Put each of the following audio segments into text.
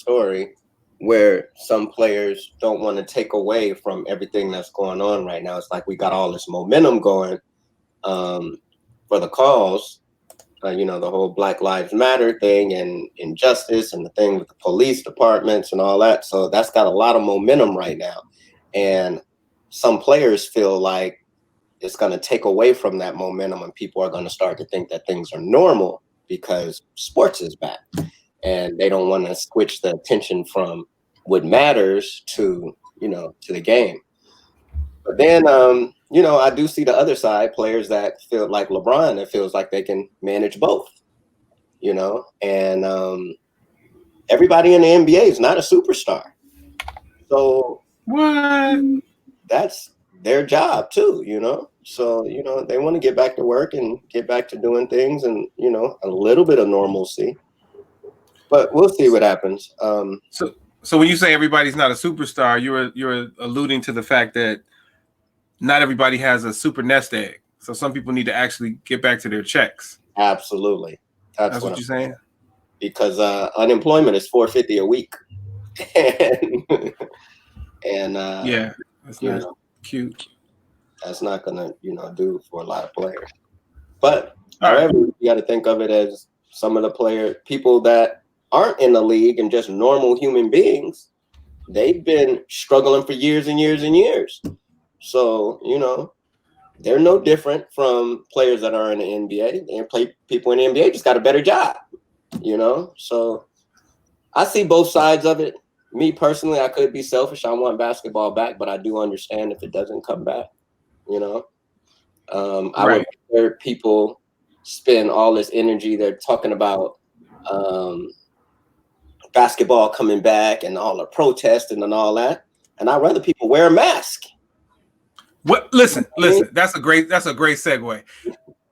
story where some players don't want to take away from everything that's going on right now. It's like we got all this momentum going for the cause, the whole Black Lives Matter thing and injustice and the thing with the police departments and all that. So that's got a lot of momentum right now. And some players feel like it's going to take away from that momentum and people are going to start to think that things are normal because sports is back. And they don't want to switch the attention from what matters to the game. But then, I do see the other side, players that feel like LeBron, that feels like they can manage both, and everybody in the NBA is not a superstar. So what? That's their job too, So, they want to get back to work and get back to doing things and, a little bit of normalcy. But we'll see what happens. So when you say everybody's not a superstar, you're alluding to the fact that not everybody has a super nest egg. So some people need to actually get back to their checks. Absolutely. That's what you're saying? Because unemployment is $450 a week. and yeah, that's not cute. That's not gonna, do for a lot of players. But however, you got to think of it as some of the people that aren't in the league and just normal human beings, they've been struggling for years and years and years. So, they're no different from players that are in the NBA. And people in the NBA just got a better job, So I see both sides of it. Me personally, I could be selfish. I want basketball back, but I do understand if it doesn't come back, I would hear people spend all this energy. They're talking about basketball coming back and all the protesting and all that. And I'd rather people wear a mask. What? Listen. That's a great segue.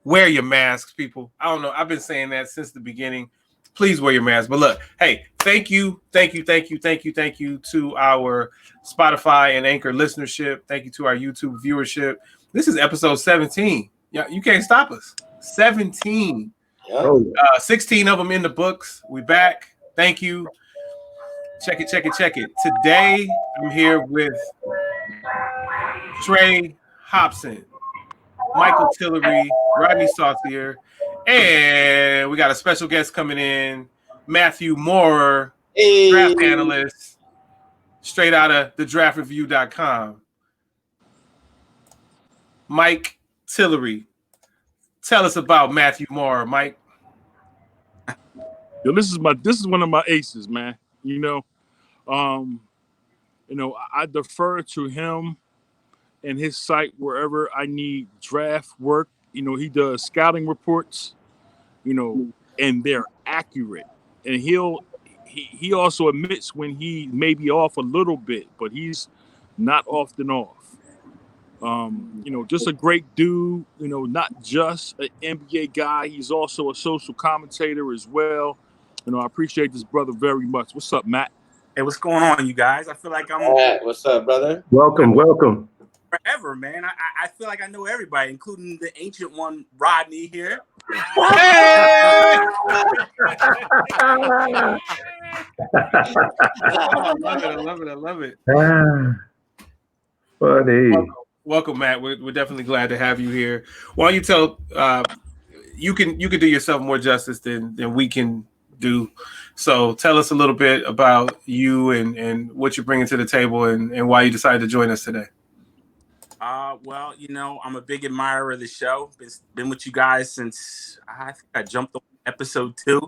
Wear your masks, people. I don't know. I've been saying that since the beginning. Please wear your mask. But look, hey, thank you to our Spotify and Anchor listenership. Thank you to our YouTube viewership. This is episode 17. Yeah, you can't stop us. 17. 16 of them in the books. We back. Thank you. Check it. Today, I'm here with Trey Hopson, Michael Tillery, Rodney Saucier, and we got a special guest coming in, Matthew Maurer, draft analyst, straight out of thedraftreview.com. Mike Tillery, tell us about Matthew Maurer, Mike. Yo, this is one of my aces, man. I defer to him and his site wherever I need draft work. He does scouting reports, and they're accurate. And he also admits when he may be off a little bit, but he's not often off. Just a great dude, not just an NBA guy. He's also a social commentator as well. I appreciate this brother very much. What's up, Matt? Hey, what's going on, you guys? I feel like I'm... Matt, what's up, brother? Welcome. Forever, man. I feel like I know everybody, including the ancient one, Rodney here. I love it. Funny. Welcome, Matt. We're definitely glad to have you here. Why don't you tell you can do yourself more justice than we can do. So tell us a little bit about you and what you're bringing to the table and why you decided to join us today. Well, I'm a big admirer of the show. Been with you guys since I think I jumped on episode 2.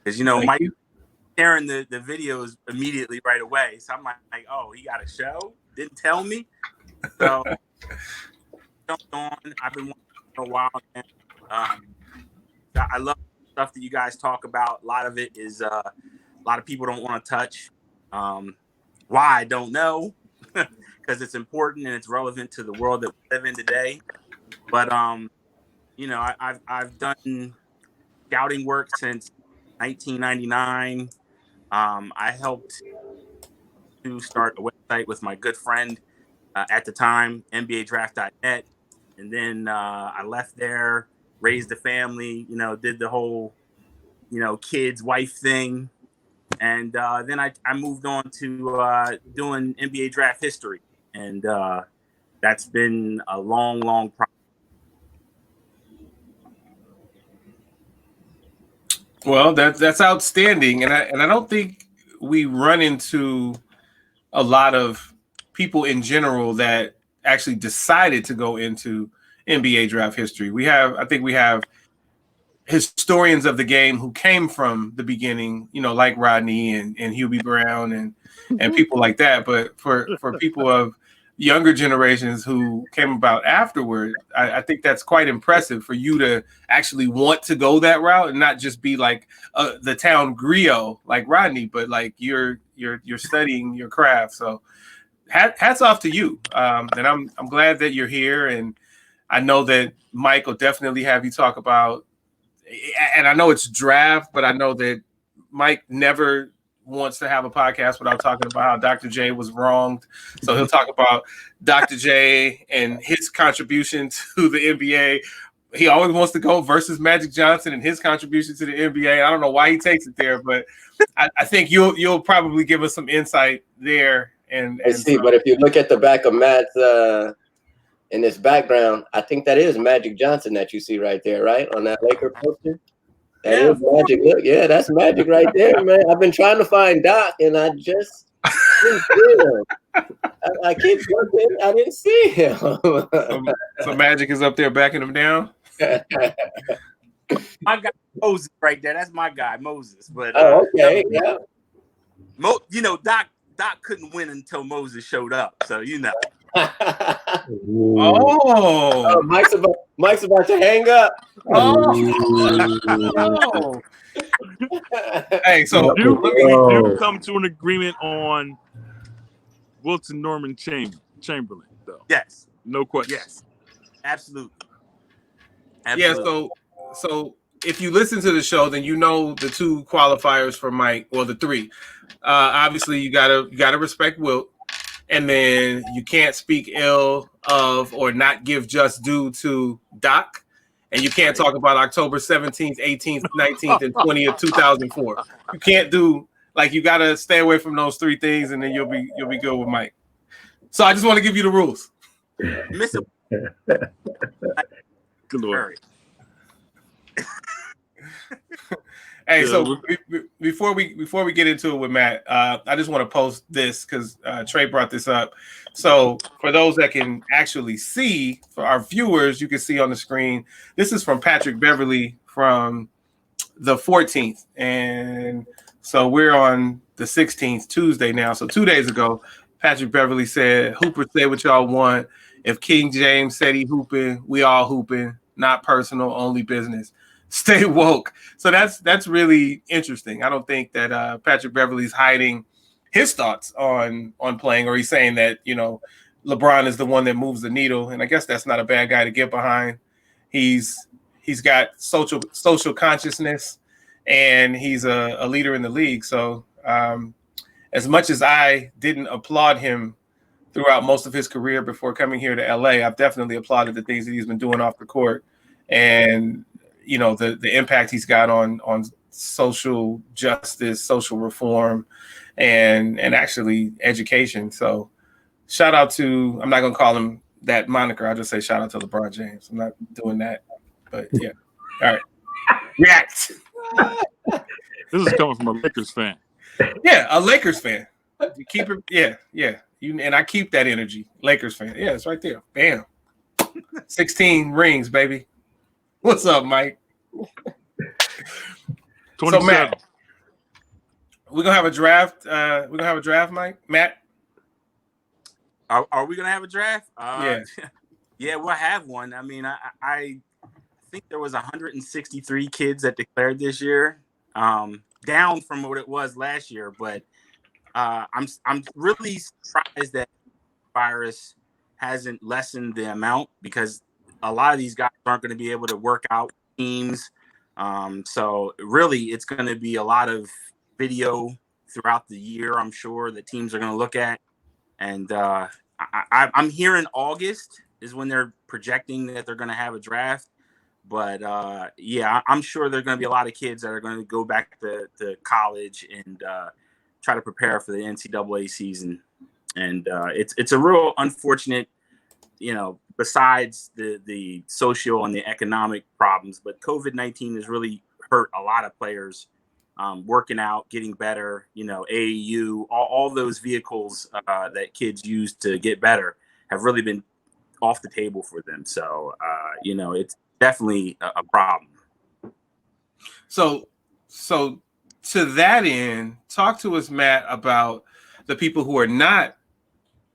Because Mike sharing the videos immediately right away. So I'm like, oh, he got a show? Didn't tell me. So jumped on. I've been watching for a while now. I love the stuff that you guys talk about. A lot of it is a lot of people don't want to touch. Why, I don't know. Because it's important and it's relevant to the world that we live in today. But I've done scouting work since 1999. I helped to start a website with my good friend at the time, NBADraft.net, and then I left there, raised a family, did the whole, kids, wife thing, And then I moved on to doing NBA draft history. And that's been a long, long process. Well, that's outstanding. And I don't think we run into a lot of people in general that actually decided to go into NBA draft history. I think we have historians of the game who came from the beginning, like Rodney and Hubie Brown and people like that. But for people of younger generations who came about afterward, I think that's quite impressive for you to actually want to go that route and not just be like the town griot like Rodney, but like you're studying your craft. So hats off to you. And I'm glad that you're here. And I know that Mike will definitely have you talk about, and I know it's draft, but I know that Mike never wants to have a podcast without talking about how Dr. J was wronged. So he'll talk about Dr. J and his contribution to the NBA. He always wants to go versus Magic Johnson and his contribution to the NBA. I don't know why he takes it there, but I think you'll probably give us some insight there. And see, but if you look at the back of Matt's in this background, I think that is Magic Johnson that you see right there, right? On that Laker poster. That is Magic. Look, yeah, that's Magic right there, man. I've been trying to find Doc, and I just didn't see him. I keep looking. I didn't see him. So Magic is up there backing him down? My guy Moses right there. That's my guy, Moses. But okay, yeah. Doc couldn't win until Moses showed up. So Oh, Mike's about to hang up. Oh. Hey, so we do come to an agreement on Wilson Norman Chamberlain, though. Yes, no question. Yes, absolutely. Yeah. So if you listen to the show, then you know the two qualifiers for Mike, or the three. Obviously, you gotta respect Wilt. And then you can't speak ill of or not give just due to Doc. And you can't talk about October 17th, 18th, 19th, and 20th, 2004. You can't do, you got to stay away from those three things, and then you'll be good with Mike. So I just want to give you the rules. Good Lord. Hey, so before we get into it with Matt, I just want to post this because Trey brought this up. So for those that can actually see, for our viewers, you can see on the screen, this is from Patrick Beverley from the 14th. And so we're on the 16th, Tuesday now. So 2 days ago, Patrick Beverley said, Hooper, say what y'all want. If King James said he hooping, we all hooping. Not personal, only business. Stay woke. So that's really interesting. I don't think that Patrick Beverley's hiding his thoughts on playing, or he's saying that, LeBron is the one that moves the needle. And I guess that's not a bad guy to get behind. He's got social consciousness, and he's a leader in the league. So as much as I didn't applaud him throughout most of his career before coming here to LA, I've definitely applauded the things that he's been doing off the court. And the impact he's got on social justice, social reform, and actually education. So shout out to, I'm not going to call him that moniker. I'll just say shout out to LeBron James. I'm not doing that, but yeah. All right. React. This is coming from a Lakers fan. Yeah, a Lakers fan. You keep it. Yeah. And I keep that energy. Lakers fan. Yeah, it's right there. Bam. 16 rings, baby. What's up, Mike? 27. So Matt, we're gonna have a draft. Mike. Matt, are we gonna have a draft? Yeah, we'll have one. I mean, I think there was 163 kids that declared this year, down from what it was last year. But I'm really surprised that virus hasn't lessened the amount, because a lot of these guys aren't going to be able to work out teams. So really, it's going to be a lot of video throughout the year, I'm sure, that teams are going to look at. And I'm hearing August is when they're projecting that they're going to have a draft. But yeah, I'm sure there are going to be a lot of kids that are going to go back to college and try to prepare for the NCAA season. And it's a real unfortunate, besides the social and the economic problems, but COVID-19 has really hurt a lot of players working out, getting better, AAU, all those vehicles that kids use to get better have really been off the table for them. So, it's definitely a problem. So to that end, talk to us, Matt, about the people who are not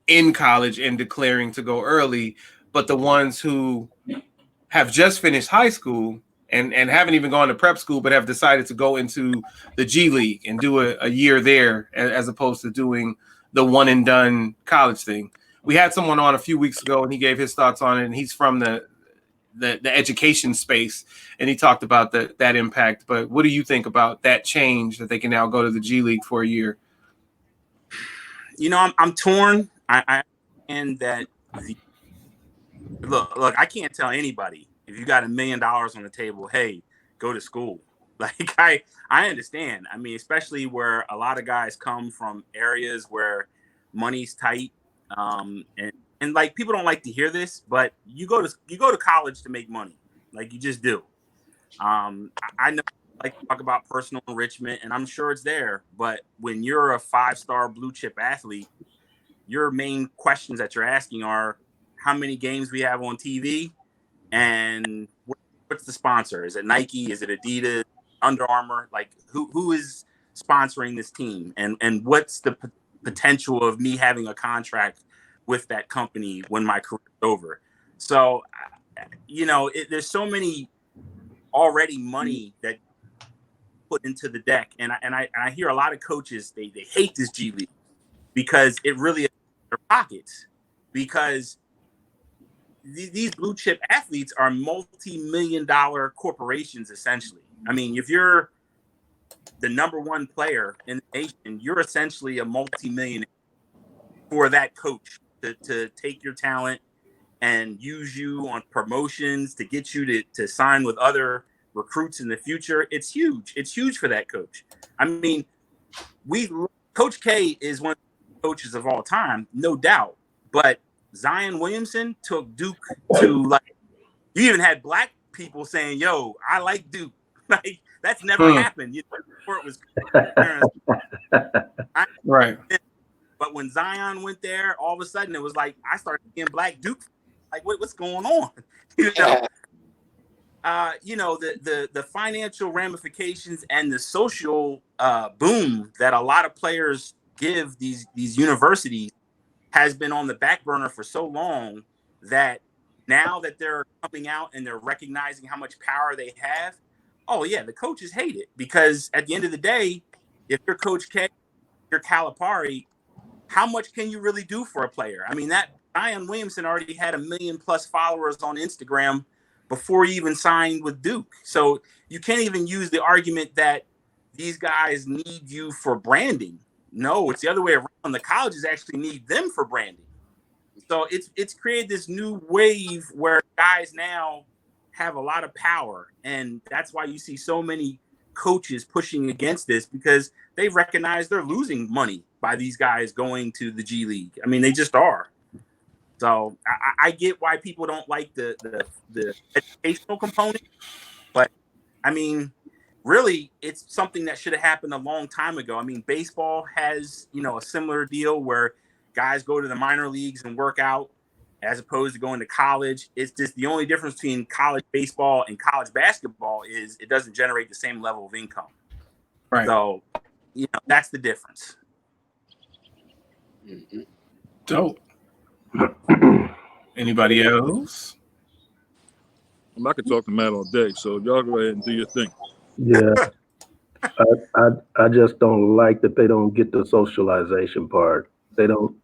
in college and declaring to go early, but the ones who have just finished high school and haven't even gone to prep school, but have decided to go into the G League and do a year there as opposed to doing the one and done college thing. We had someone on a few weeks ago and he gave his thoughts on it, and he's from the education space, and he talked about that impact. But what do you think about that change that they can now go to the G League for a year? I'm torn. I understand that. Look, I can't tell anybody if you got $1 million on the table, hey, go to school. Like I understand. I mean, especially where a lot of guys come from areas where money's tight, and like people don't like to hear this, but you go to college to make money, like you just do. I know I like to talk about personal enrichment, and I'm sure it's there. But when you're a 5-star blue chip athlete, your main questions that you're asking are how many games we have on TV, and what's the sponsor? Is it Nike? Is it Adidas? Under Armour? Like who is sponsoring this team, and what's the potential of me having a contract with that company when my career is over? So, there's so many already money that put into the deck, and I hear a lot of coaches they hate this G League because it really affects their pockets, because these blue chip athletes are multi-million-dollar corporations essentially. I mean, if you're the number one player in the nation, you're essentially a multi-millionaire for that coach to take your talent and use you on promotions to get you to sign with other recruits in the future. It's huge. It's huge for that coach. I mean, Coach K is one of the coaches of all time, no doubt. But Zion Williamson took Duke to, like, you even had black people saying, yo, I like Duke. Like, that's never happened. Before it was right. But when Zion went there, all of a sudden it was like I started seeing black Duke. Like, what's going on? The financial ramifications and the social boom that a lot of players give these universities has been on the back burner for so long that now that they're coming out and they're recognizing how much power they have, oh yeah, the coaches hate it, because at the end of the day, if you're Coach K, you're Calipari, how much can you really do for a player? I mean, that Zion Williamson already had 1 million+ followers on Instagram before he even signed with Duke. So you can't even use the argument that these guys need you for branding. No, it's the other way around. The colleges actually need them for branding. So it's created this new wave where guys now have a lot of power, and that's why you see so many coaches pushing against this, because they recognize they're losing money by these guys going to the G League. I mean, they just are. So I get why people don't like the educational component, but I mean, really, it's something that should have happened a long time ago. I mean, baseball has, a similar deal where guys go to the minor leagues and work out as opposed to going to college. It's just the only difference between college baseball and college basketball is it doesn't generate the same level of income. Right. So, that's the difference. Dope. Anybody else? I could talk to Matt all day, so y'all go ahead and do your thing. Yeah. I just don't like that they don't get the socialization part. They don't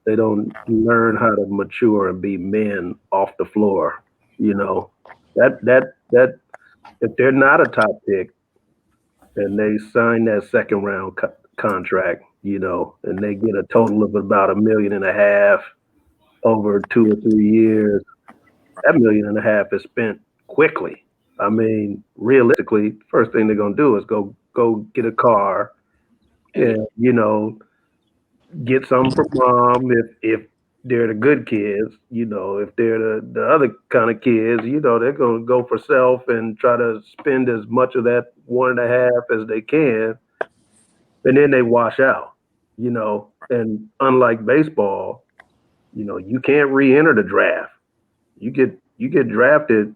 learn how to mature and be men off the floor. That if they're not a top pick and they sign that second round contract, and they get a total of about $1.5 million over 2 or 3 years, that $1.5 million is spent quickly. I mean, realistically, first thing they're gonna do is go get a car and, you know, get something from mom if they're the good kids. You know, if they're the other kind of kids, you know, they're gonna go for self and try to spend as much of that 1.5 as they can, and then they wash out, you know. And unlike baseball, you know, you can't re-enter the draft. You get drafted,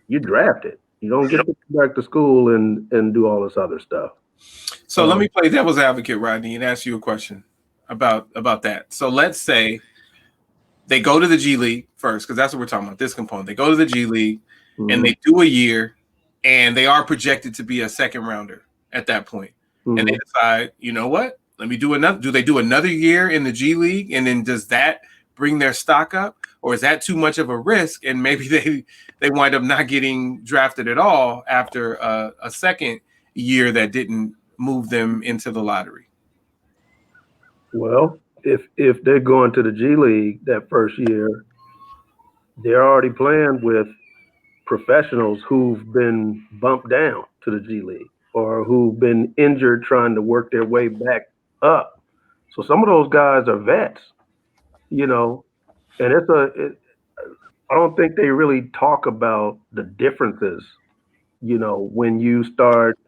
you drafted. You don't get to go back to school and do all this other stuff. So let me play devil's advocate, Rodney, and ask you a question about that. So let's say they go to the G League first, because that's what we're talking about, this component. They go to the G League and they do a year, and they are projected to be a second rounder at that point. And they decide, you know what? Let me do another. Do they do another year in the G League, and then does that bring their stock up, or is that too much of a risk? And maybe they wind up not getting drafted at all after a second year that didn't move them into the lottery. Well, if they're going to the G League that first year, they're already playing with professionals who've been bumped down to the G League or who've been injured trying to work their way back up. So some of those guys are vets, you know, and I don't think they really talk about the differences, you know, when you start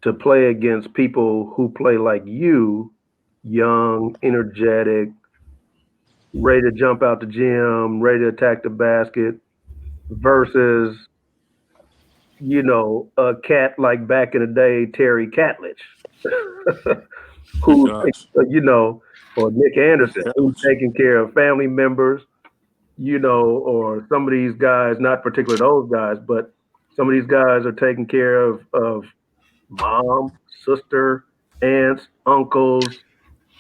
to play against people who play like you, young, energetic, ready to jump out the gym, ready to attack the basket, versus, you know, a cat like back in the day, Terry Catledge, who, you know, or Nick Anderson, who's taking care of family members, you know, or some of these guys, not particularly those guys, but some of these guys are taking care of mom, sister, aunts, uncles,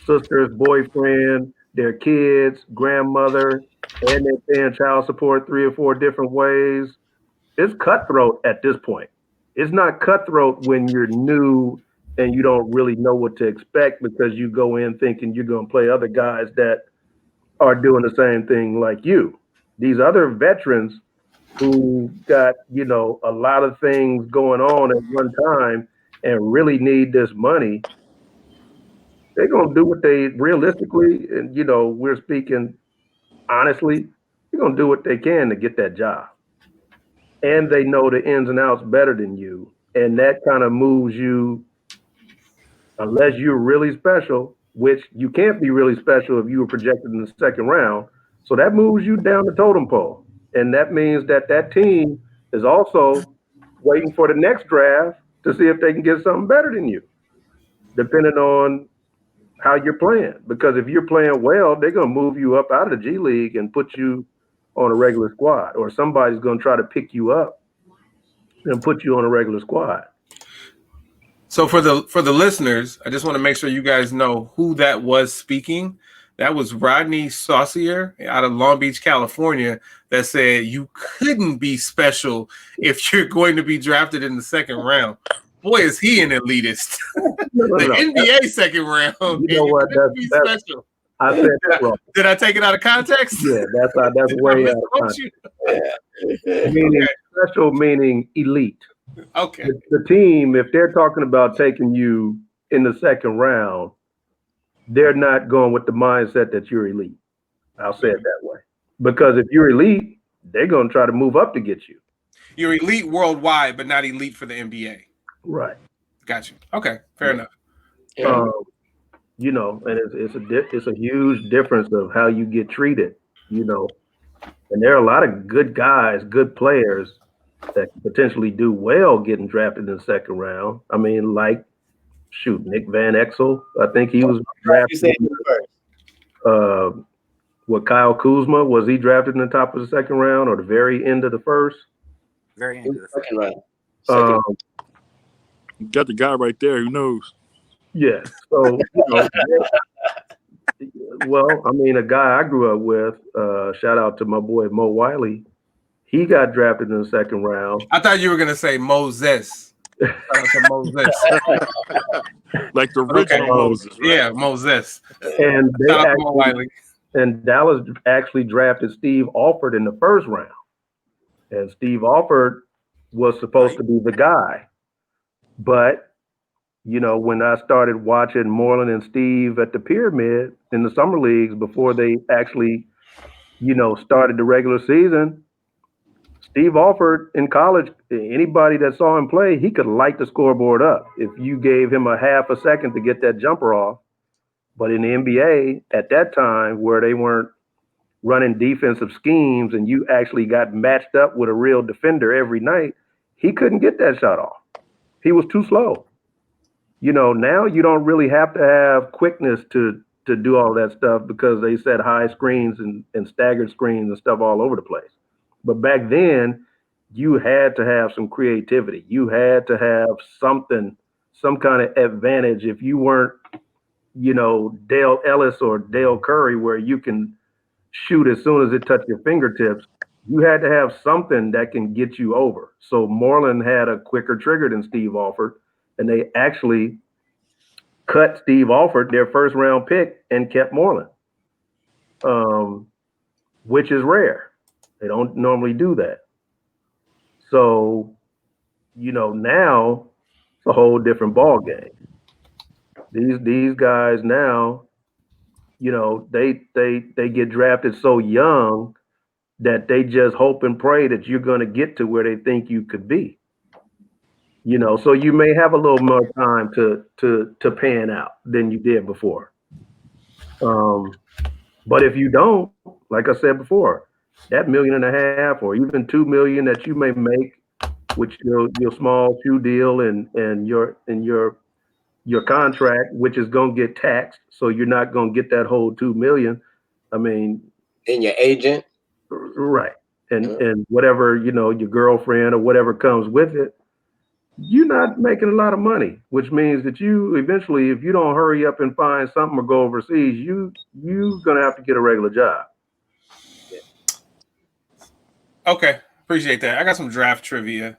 sister's boyfriend, their kids, grandmother, and they're paying child support 3 or 4 different ways. It's cutthroat at this point. It's not cutthroat when you're new and you don't really know what to expect because you go in thinking you're going to play other guys that are doing the same thing like you. These other veterans who got, you know, a lot of things going on at one time and really need this money, they're going to do what they realistically, and, you know, we're speaking honestly, they're going to do what they can to get that job. And they know the ins and outs better than you. And that kind of moves you, unless you're really special, which you can't be really special if you were projected in the second round. So that moves you down the totem pole. And that means that team is also waiting for the next draft to see if they can get something better than you, depending on how you're playing. Because if you're playing well, they're going to move you up out of the G League and put you on a regular squad, or somebody's going to try to pick you up and put you on a regular squad. So for the listeners, I just want to make sure you guys know who that was speaking. That was Rodney Saucier out of Long Beach, California, that said you couldn't be special if you're going to be drafted in the second round. Boy, is he an elitist. NBA second round. You know what? That's special. I said that wrong. Did I take it out of context? Yeah, that's way out of context. Meaning special, meaning elite. Okay. The team, if they're talking about taking you in the second round, they're not going with the mindset that you're elite. I'll say it that way. Because if you're elite, they're going to try to move up to get you. You're elite worldwide, but not elite for the NBA. Right. Got you. Okay, fair enough. You know, and it's a huge difference of how you get treated, you know. And there are a lot of good guys, good players that can potentially do well getting drafted in the second round. I mean, like, Nick Van Exel. I think he was drafted. Kyle Kuzma, was he drafted in the top of the second round or the very end of the first? Very end of the second round. You got the guy right there. Who knows? Yeah. So, you know, well, I mean, a guy I grew up with, shout out to my boy Mo Wiley. He got drafted in the second round. I thought you were going to say Moses. Moses. Like the original Moses. Right? Yeah, Moses. And Dallas actually drafted Steve Alford in the first round. And Steve Alford was supposed to be the guy. But, you know, when I started watching Moreland and Steve at the Pyramid in the summer leagues before they actually, you know, started the regular season, Steve Alford in college, anybody that saw him play, he could light the scoreboard up if you gave him a half a second to get that jumper off. But in the NBA at that time, where they weren't running defensive schemes and you actually got matched up with a real defender every night, he couldn't get that shot off. He was too slow. You know, now you don't really have to have quickness to do all that stuff because they set high screens and staggered screens and stuff all over the place. But back then, you had to have some creativity. You had to have something, some kind of advantage. If you weren't, you know, Dale Ellis or Dale Curry, where you can shoot as soon as it touched your fingertips, you had to have something that can get you over. So Moreland had a quicker trigger than Steve Alford, and they actually cut Steve Alford, their first round pick, and kept Moreland, which is rare. They don't normally do that. So, you know, now it's a whole different ball game. These guys now, you know, they get drafted so young that they just hope and pray that you're going to get to where they think you could be. You know, so you may have a little more time to pan out than you did before. But if you don't, like I said before, that $1.5 million or even $2 million that you may make with your small shoe deal and your contract, which is going to get taxed, so you're not going to get that whole $2 million. I mean, and your agent, right? And whatever, you know, your girlfriend or whatever comes with it, you're not making a lot of money, which means that you eventually, if you don't hurry up and find something or go overseas, you're gonna have to get a regular job. Okay, appreciate that. I got some draft trivia.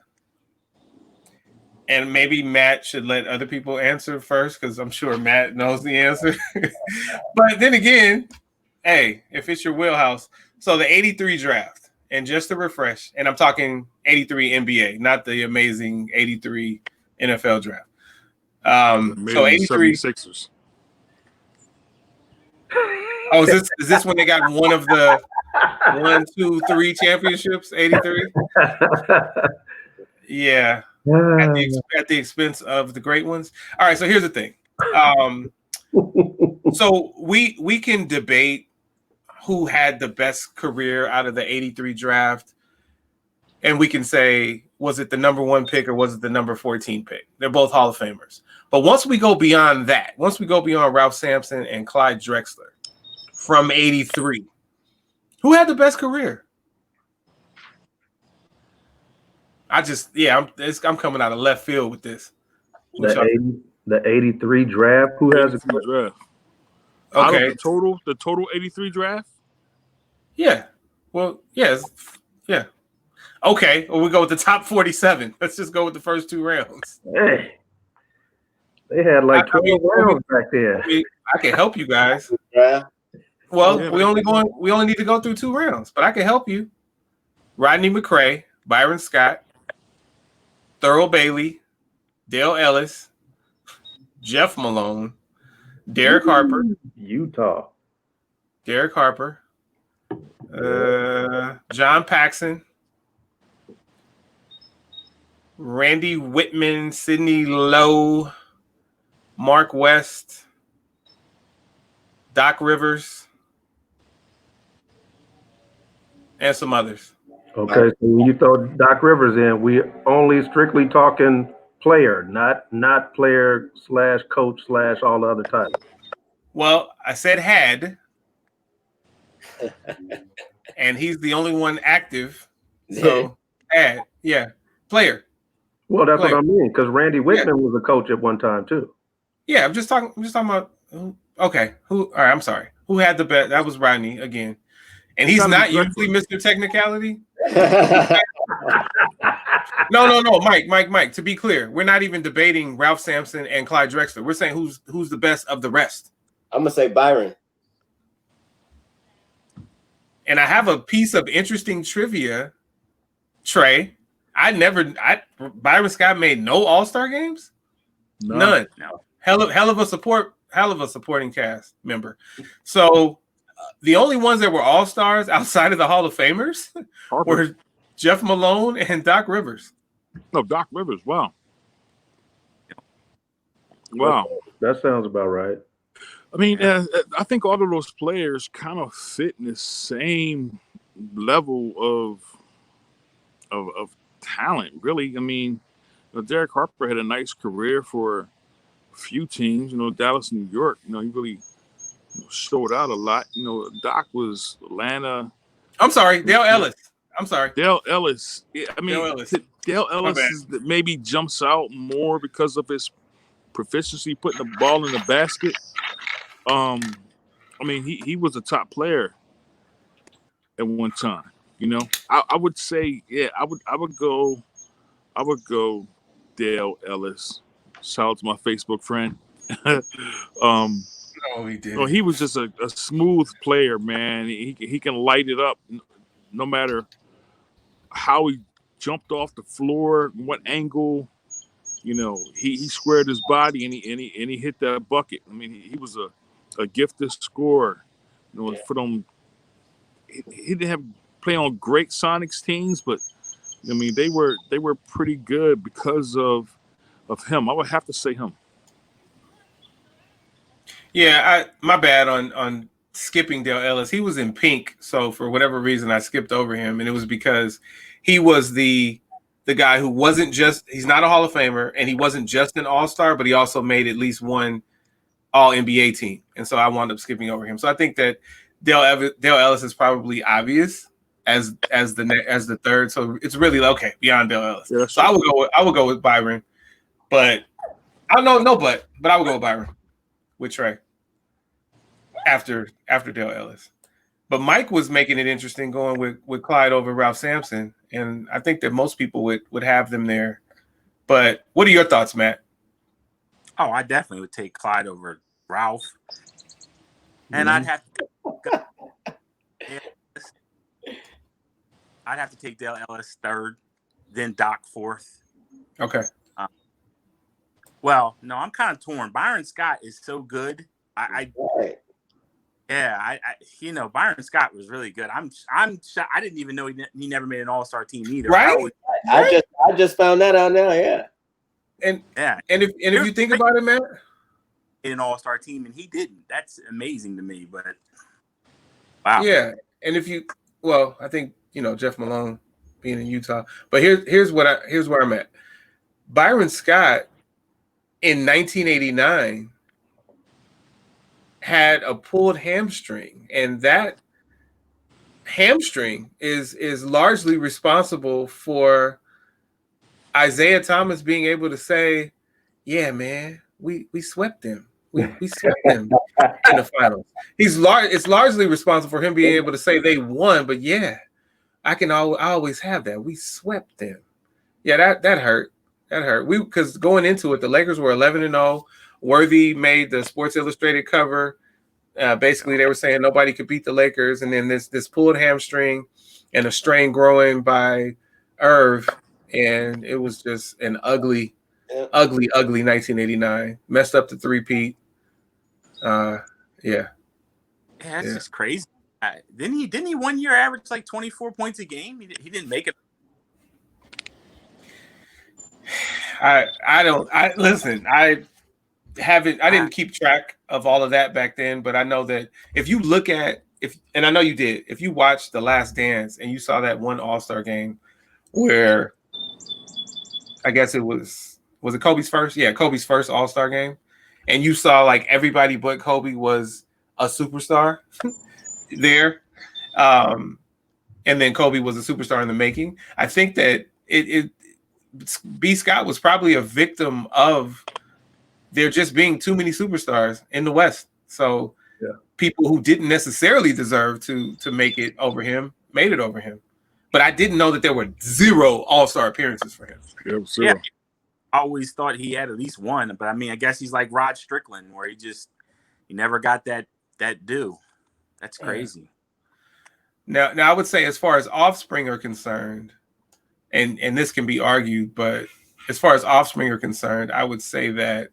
And maybe Matt should let other people answer first, because I'm sure Matt knows the answer. But then again, hey, if it's your wheelhouse. So the 83 draft, and just to refresh, and I'm talking 83 NBA, not the amazing 83 NFL draft. So 83 76ers. Oh, is this when they got one of the 1, 2, 3 championships? 83. Yeah, at the expense of the great ones. All right, so here's the thing. So we can debate who had the best career out of the 83 draft, and we can say, was it the number 1 pick or was it the number 14 pick? They're both Hall of Famers. But once we go beyond that, once we go beyond Ralph Sampson and Clyde Drexler from 83, who had the best career? I'm coming out of left field with this. The 83 draft. Who has a draft? Okay. Out of the total 83 draft? Yeah. Well, yes. Yeah. Okay. Well, we go with the top 47. Let's just go with the first 2 rounds. Hey. They had like 12 rounds back there. I can help you guys. Yeah. Well, we only need to go through 2 rounds, but I can help you. Rodney McCray, Byron Scott, Thurl Bailey, Dale Ellis, Jeff Malone, Derek Harper, Utah, Derek Harper, John Paxson, Randy Wittman, Sidney Lowe, Mark West, Doc Rivers, and some others. Okay, so when you throw Doc Rivers in, we only strictly talking player, not player / coach / all the other titles. Well, I said had, and he's the only one active. So had, player. Well, that's what I mean, because Randy Wittman was a coach at one time too. Yeah, I'm just talking about. Okay, who? All right, I'm sorry. Who had the best? That was Rodney again, and he's not usually Mr. Technicality. No, Mike. To be clear, we're not even debating Ralph Sampson and Clyde Drexler. We're saying who's the best of the rest. I'm gonna say Byron. And I have a piece of interesting trivia, Trey. Byron Scott made no All-Star games. None. No. Hell of a supporting cast member. So the only ones that were All-Stars outside of the Hall of Famers were Jeff Malone and Doc Rivers. No, Doc Rivers. Wow. Wow. That sounds about right. I mean, I think all of those players kind of fit in the same level of talent, really. I mean, Derek Harper had a nice career for a few teams, Dallas, New York. He really showed out a lot. Doc was Atlanta. I'm sorry, Dale Ellis. I'm sorry. Dale Ellis. Yeah, I mean, Dale Ellis maybe jumps out more because of his proficiency putting the ball in the basket. I mean, he was a top player at one time. I would say, I would go Dale Ellis. Shout out to my Facebook friend. No, he did. He was just a smooth player, man. He can light it up no matter how he jumped off the floor, what angle. He squared his body and he hit that bucket. I mean, he was a gifted scorer. For them, he didn't play on great Sonics teams, but I mean they were pretty good because of him. I would have to say him. Yeah, my bad on skipping Dale Ellis. He was in pink, so for whatever reason I skipped over him, and it was because he was the guy who wasn't just – he's not a Hall of Famer, and he wasn't just an All-Star, but he also made at least one All-NBA team, and so I wound up skipping over him. So I think that Dale Ellis is probably obvious as the third, so it's really okay beyond Dale Ellis. Yeah, so I would go with Byron, but I don't know, but I would go with Byron with Trey after Dale Ellis. But Mike was making it interesting going with Clyde over Ralph Sampson, and I think that most people would have them there. But what are your thoughts, Matt? Oh, I definitely would take Clyde over Ralph. And I'd have to take Dale Ellis third, then Doc fourth. Okay. Well, no, I'm kind of torn. Byron Scott is so good. Byron Scott was really good. I'm shocked. I didn't even know he never made an All-Star team either. Right? I just found that out now. Yeah. And if you think about it, man, an All-Star team and he didn't. That's amazing to me. But wow. Yeah, and I think Jeff Malone being in Utah. But here's where I'm at. Byron Scott in 1989 had a pulled hamstring, and that hamstring is largely responsible for Isaiah Thomas being able to say, "Yeah, man, we swept them. We swept them in the finals." It's largely responsible for him being able to say they won, but yeah, I always have that. We swept them. Yeah, that hurt. That hurt. Because going into it, the Lakers were 11-0. Worthy made the Sports Illustrated cover. Basically, they were saying nobody could beat the Lakers, and then this pulled hamstring and a strain growing by Irv, and it was just an ugly 1989. Messed up the three-peat. Yeah, that's just crazy. Didn't he 1 year average like 24 points a game? He didn't make it. I didn't keep track of all of that back then, but I know that if you look at and I know you did, if you watched The Last Dance and you saw that one All-Star game where I guess was it Kobe's first? Yeah, Kobe's first All-Star game. And you saw like everybody but Kobe was a superstar there. And then Kobe was a superstar in the making. I think that B. Scott was probably a victim of there just being too many superstars in the West. So people who didn't necessarily deserve to make it over him made it over him. But I didn't know that there were 0 All-Star appearances for him. Yeah. I always thought he had at least one, but I mean, I guess he's like Rod Strickland, where he never got that due. That's crazy. Now I would say, as far as offspring are concerned, and this can be argued, but as far as offspring are concerned, I would say that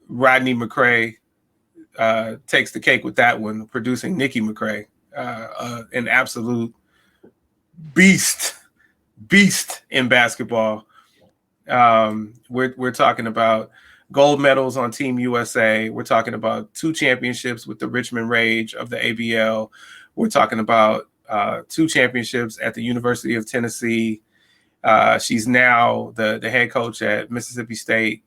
Rodney McCray takes the cake with that one, producing Nicky McRae, an absolute beast in basketball. We're talking about gold medals on Team USA. We're talking about 2 championships with the Richmond Rage of the ABL. We're talking about 2 championships at the University of Tennessee. She's now the head coach at Mississippi State.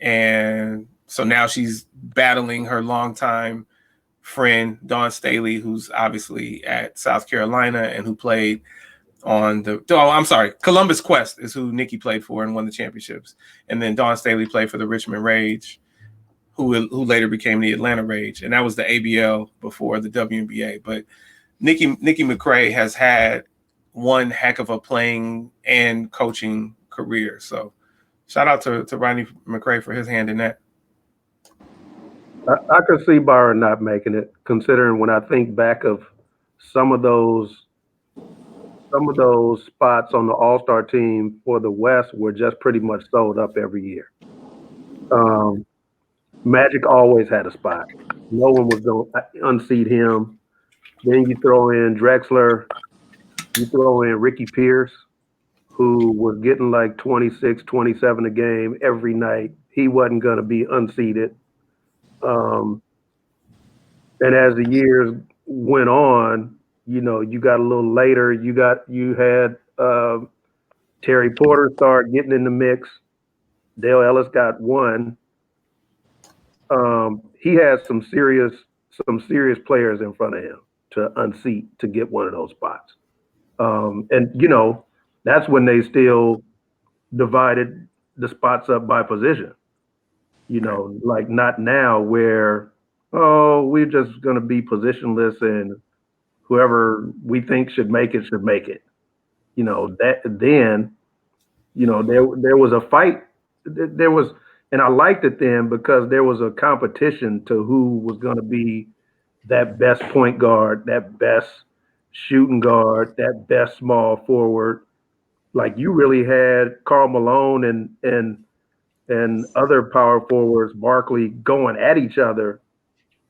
And so now she's battling her longtime friend, Dawn Staley, who's obviously at South Carolina and who played on Columbus Quest is who Nikki played for and won the championships. And then Dawn Staley played for the Richmond Rage, who later became the Atlanta Rage. And that was the ABL before the WNBA. But Nicky McRae has had one heck of a playing and coaching career. So shout out to Rodney McCray for his hand in that. I could see Byron not making it, considering when I think back of some of those spots on the All-Star team for the West were just pretty much sold up every year. Magic always had a spot. No one was going to unseat him. Then you throw in Drexler. You throw in Ricky Pierce, who was getting like 26, 27 a game every night. He wasn't going to be unseated. And as the years went on, you got a little later. You had Terry Porter start getting in the mix. Dale Ellis got one. He has some serious players in front of him to unseat to get one of those spots. And that's when they still divided the spots up by position. Like not now where we're just going to be positionless and whoever we think should make it. That then, there was a fight. There was, and I liked it then because there was a competition to who was going to be that best point guard, that best shooting guard, that best small forward. Like you really had Karl Malone and other power forwards, Barkley, going at each other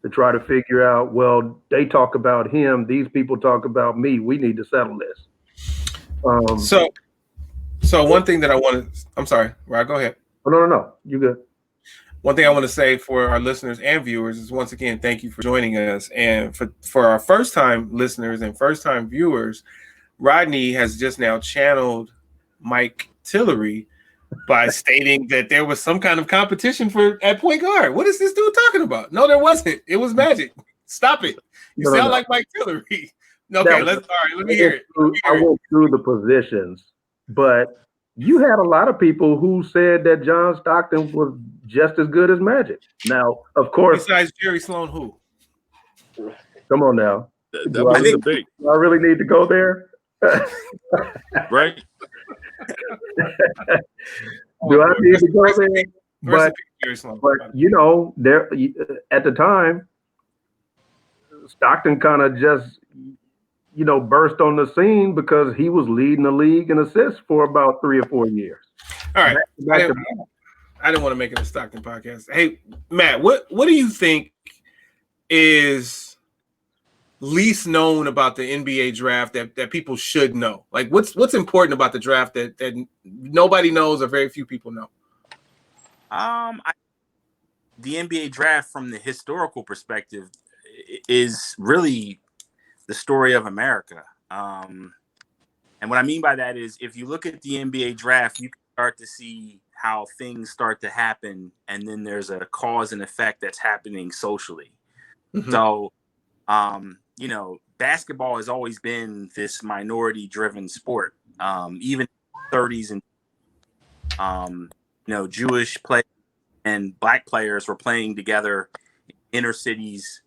to try to figure out, well, they talk about him, these people talk about me, we need to settle this. So one thing that I want to, I'm sorry, Rod, go ahead. Oh, no, you good. One thing I want to say for our listeners and viewers is, once again, thank you for joining us. And for our first-time listeners and first-time viewers, Rodney has just now channeled Mike Tillery by stating that there was some kind of competition at point guard. What is this dude talking about? No, there wasn't. It was Magic. Stop it. You sound like Mike Tillery. Okay, let me hear it. I went through the positions, but you had a lot of people who said that John Stockton was just as good as Magic. Now, of course, besides Jerry Sloan, who? Come on now. That was a debate. Do I really need to go there? Right? Do I need to go there? But there at the time, Stockton kind of just burst on the scene because he was leading the league in assists for about 3 or 4 years. All right. I didn't want to make it a Stockton podcast. Hey, Matt, what do you think is least known about the NBA draft that people should know? Like what's important about the draft that nobody knows or very few people know? The NBA draft from the historical perspective is really the story of America. And what I mean by that is, if you look at the NBA draft, you can start to see how things start to happen, and then there's a cause and effect that's happening socially. Mm-hmm. So, basketball has always been this minority-driven sport. Even in the 30s and Jewish players and Black players were playing together in inner cities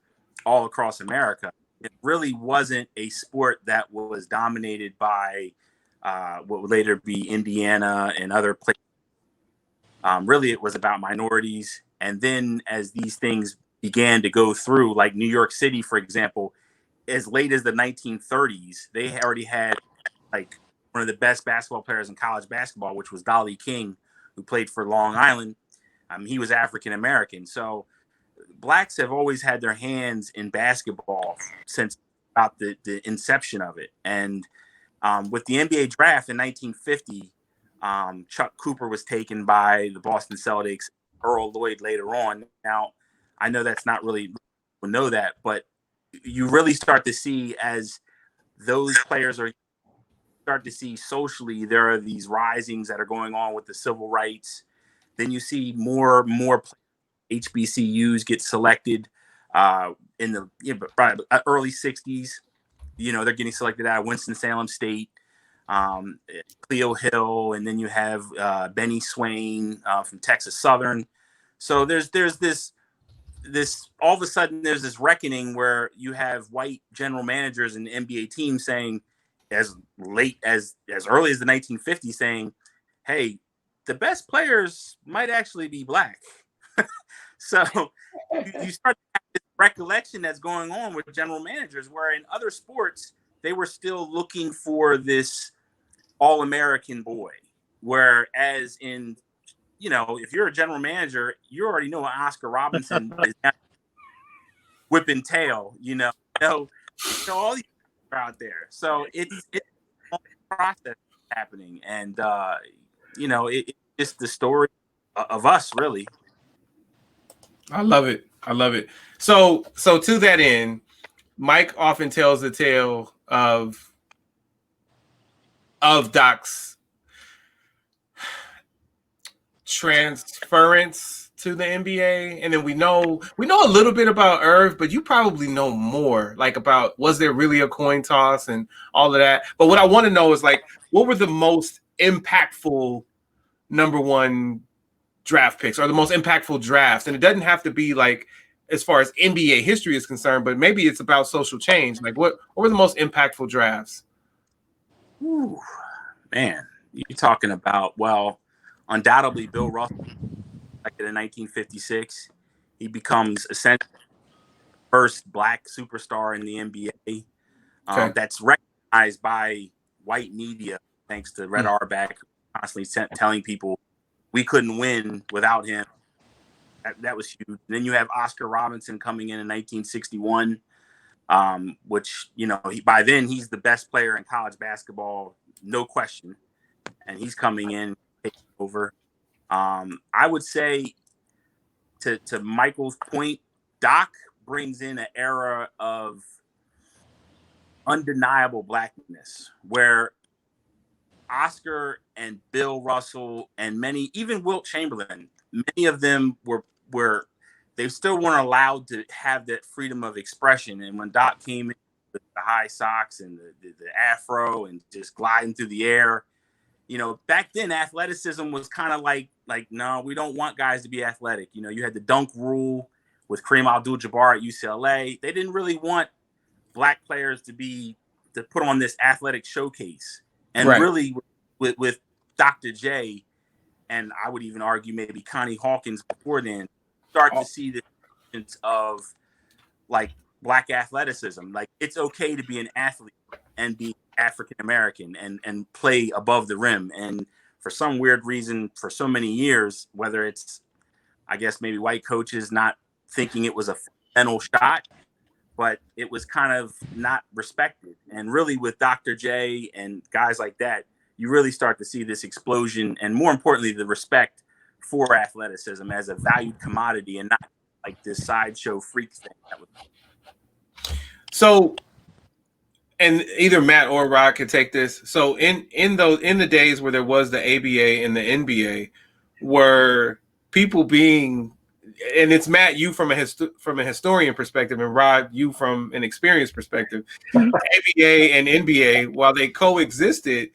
all across America. It really wasn't a sport that was dominated by what would later be Indiana and other places. Really, it was about minorities. And then as these things began to go through, like New York City, for example, as late as the 1930s, they already had like one of the best basketball players in college basketball, which was Dolly King, who played for Long Island. He was African American. So blacks have always had their hands in basketball since about the inception of it. And with the NBA draft in 1950, Chuck Cooper was taken by the Boston Celtics, Earl Lloyd later on. Now, I know that's not really people know that, but you really start to see as those players are start to see socially, there are these risings that are going on with the civil rights. Then you see more HBCUs get selected in the early 60s. They're getting selected out of Winston-Salem State, Cleo Hill, and then you have Benny Swain from Texas Southern. So there's this all of a sudden there's this reckoning where you have white general managers and NBA teams saying as early as the 1950s saying, hey, the best players might actually be black. So you start to have this recollection that's going on with general managers, where in other sports, they were still looking for this all-American boy. Whereas in, if you're a general manager, you already know Oscar Robinson is whipping tail, all these are out there. So it's a process happening. And, it's just the story of us, really. I love it. So to that end, Mike often tells the tale of Doc's transference to the NBA, and then we know a little bit about Irv, but you probably know more, like about was there really a coin toss and all of that. But what I want to know is like, what were the most impactful number one draft picks or the most impactful drafts? And it doesn't have to be like as far as NBA history is concerned, but maybe it's about social change. Like what were the most impactful drafts? Ooh, man, you're talking about, well, undoubtedly Bill Russell, like in 1956. He becomes essentially first black superstar in the NBA. Okay. That's recognized by white media, thanks to Red Auerbach, constantly telling people we couldn't win without him. That was huge. Then you have Oscar Robinson coming in 1961, which, by then he's the best player in college basketball, no question. And he's coming in, taking over. I would say to Michael's point, Doc brings in an era of undeniable blackness where Oscar and Bill Russell and even Wilt Chamberlain, many of them were they still weren't allowed to have that freedom of expression. And when Doc came in with the high socks and the afro and just gliding through the air, back then athleticism was kind of like, no, we don't want guys to be athletic. You had the dunk rule with Kareem Abdul-Jabbar at UCLA. They didn't really want black players to put on this athletic showcase. And really with Dr. J, and I would even argue maybe Connie Hawkins before then, start to see the difference of like black athleticism. Like it's okay to be an athlete and be African American and play above the rim. And for some weird reason, for so many years, whether it's, I guess maybe white coaches not thinking it was a fundamental shot, but it was kind of not respected. And really with Dr. J and guys like that, you really start to see this explosion and more importantly, the respect for athleticism as a valued commodity and not like this sideshow freak thing. So, and either Matt or Rod could take this. So in the days where there was the ABA and the NBA, were people being, and it's Matt, you from a historian perspective, and Rod, you from an experienced perspective, ABA and NBA, while they coexisted,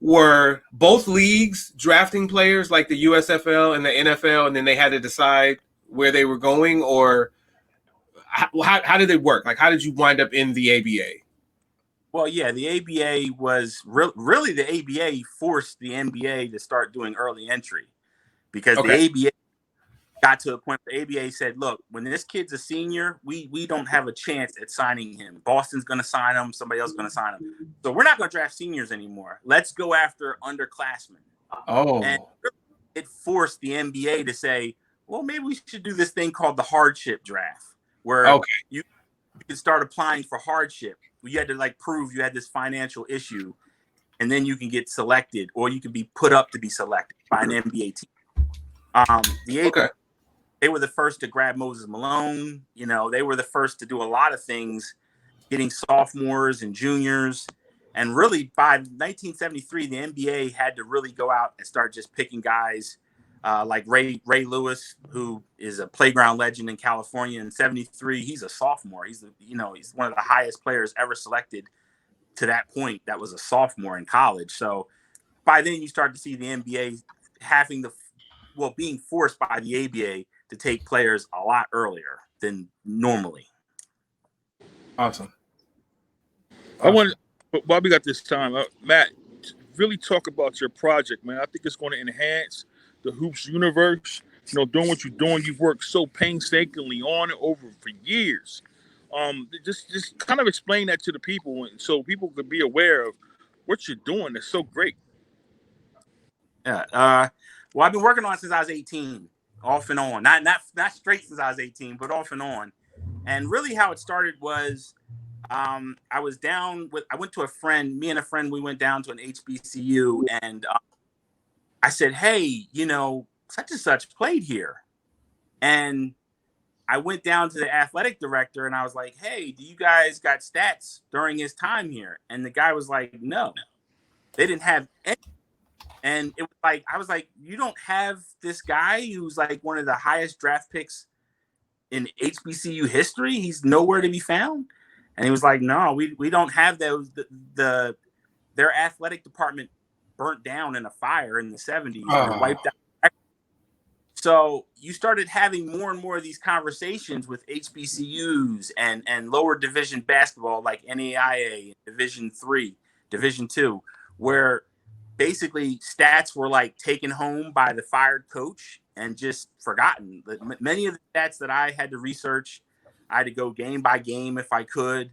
were both leagues drafting players like the USFL and the NFL, and then they had to decide where they were going, or how did it work? Like, how did you wind up in the ABA? Well, yeah, the ABA was really the ABA forced the NBA to start doing early entry because the ABA got to a point where ABA said, look, when this kid's a senior, we don't have a chance at signing him. Boston's going to sign him. Somebody else is going to sign him. So we're not going to draft seniors anymore. Let's go after underclassmen. Oh. And it forced the NBA to say, well, maybe we should do this thing called the hardship draft, where you can start applying for hardship. You had to like prove you had this financial issue, and then you can get selected, or you can be put up to be selected by an NBA team. They were the first to grab Moses Malone. You know, they were the first to do a lot of things, getting sophomores and juniors. And really, by 1973, the NBA had to really go out and start just picking guys like Ray Lewis, who is a playground legend in California. In 73, he's a sophomore. He's one of the highest players ever selected to that point. That was a sophomore in college. So by then, you start to see the NBA being forced by the ABA to take players a lot earlier than normally. Awesome. I want, while we got this time, Matt, really talk about your project, man. I think it's going to enhance the hoops universe. You know, doing what you're doing, you've worked so painstakingly on it over for years. Just kind of explain that to the people, so people could be aware of what you're doing. It's so great. Yeah. Well, I've been working on it since I was 18, off and on. Not straight since I was 18, but off and on. And really, how it started was, I went to a friend. Me and a friend, we went down to an HBCU, and I said, "Hey, you know, such and such played here," and I went down to the athletic director and I was like, "Hey, do you guys got stats during his time here?" And the guy was like, "No, they didn't have any." And it was like, I was like, "You don't have this guy who's like one of the highest draft picks in HBCU history? He's nowhere to be found." And he was like, "No, we don't have those. Their athletic department burnt down in a fire in the 70s and wiped out." So you started having more and more of these conversations with HBCUs and lower division basketball like NAIA, Division III, Division II, where basically stats were like taken home by the fired coach and just forgotten. Many of the stats that I had to research, I had to go game by game if I could,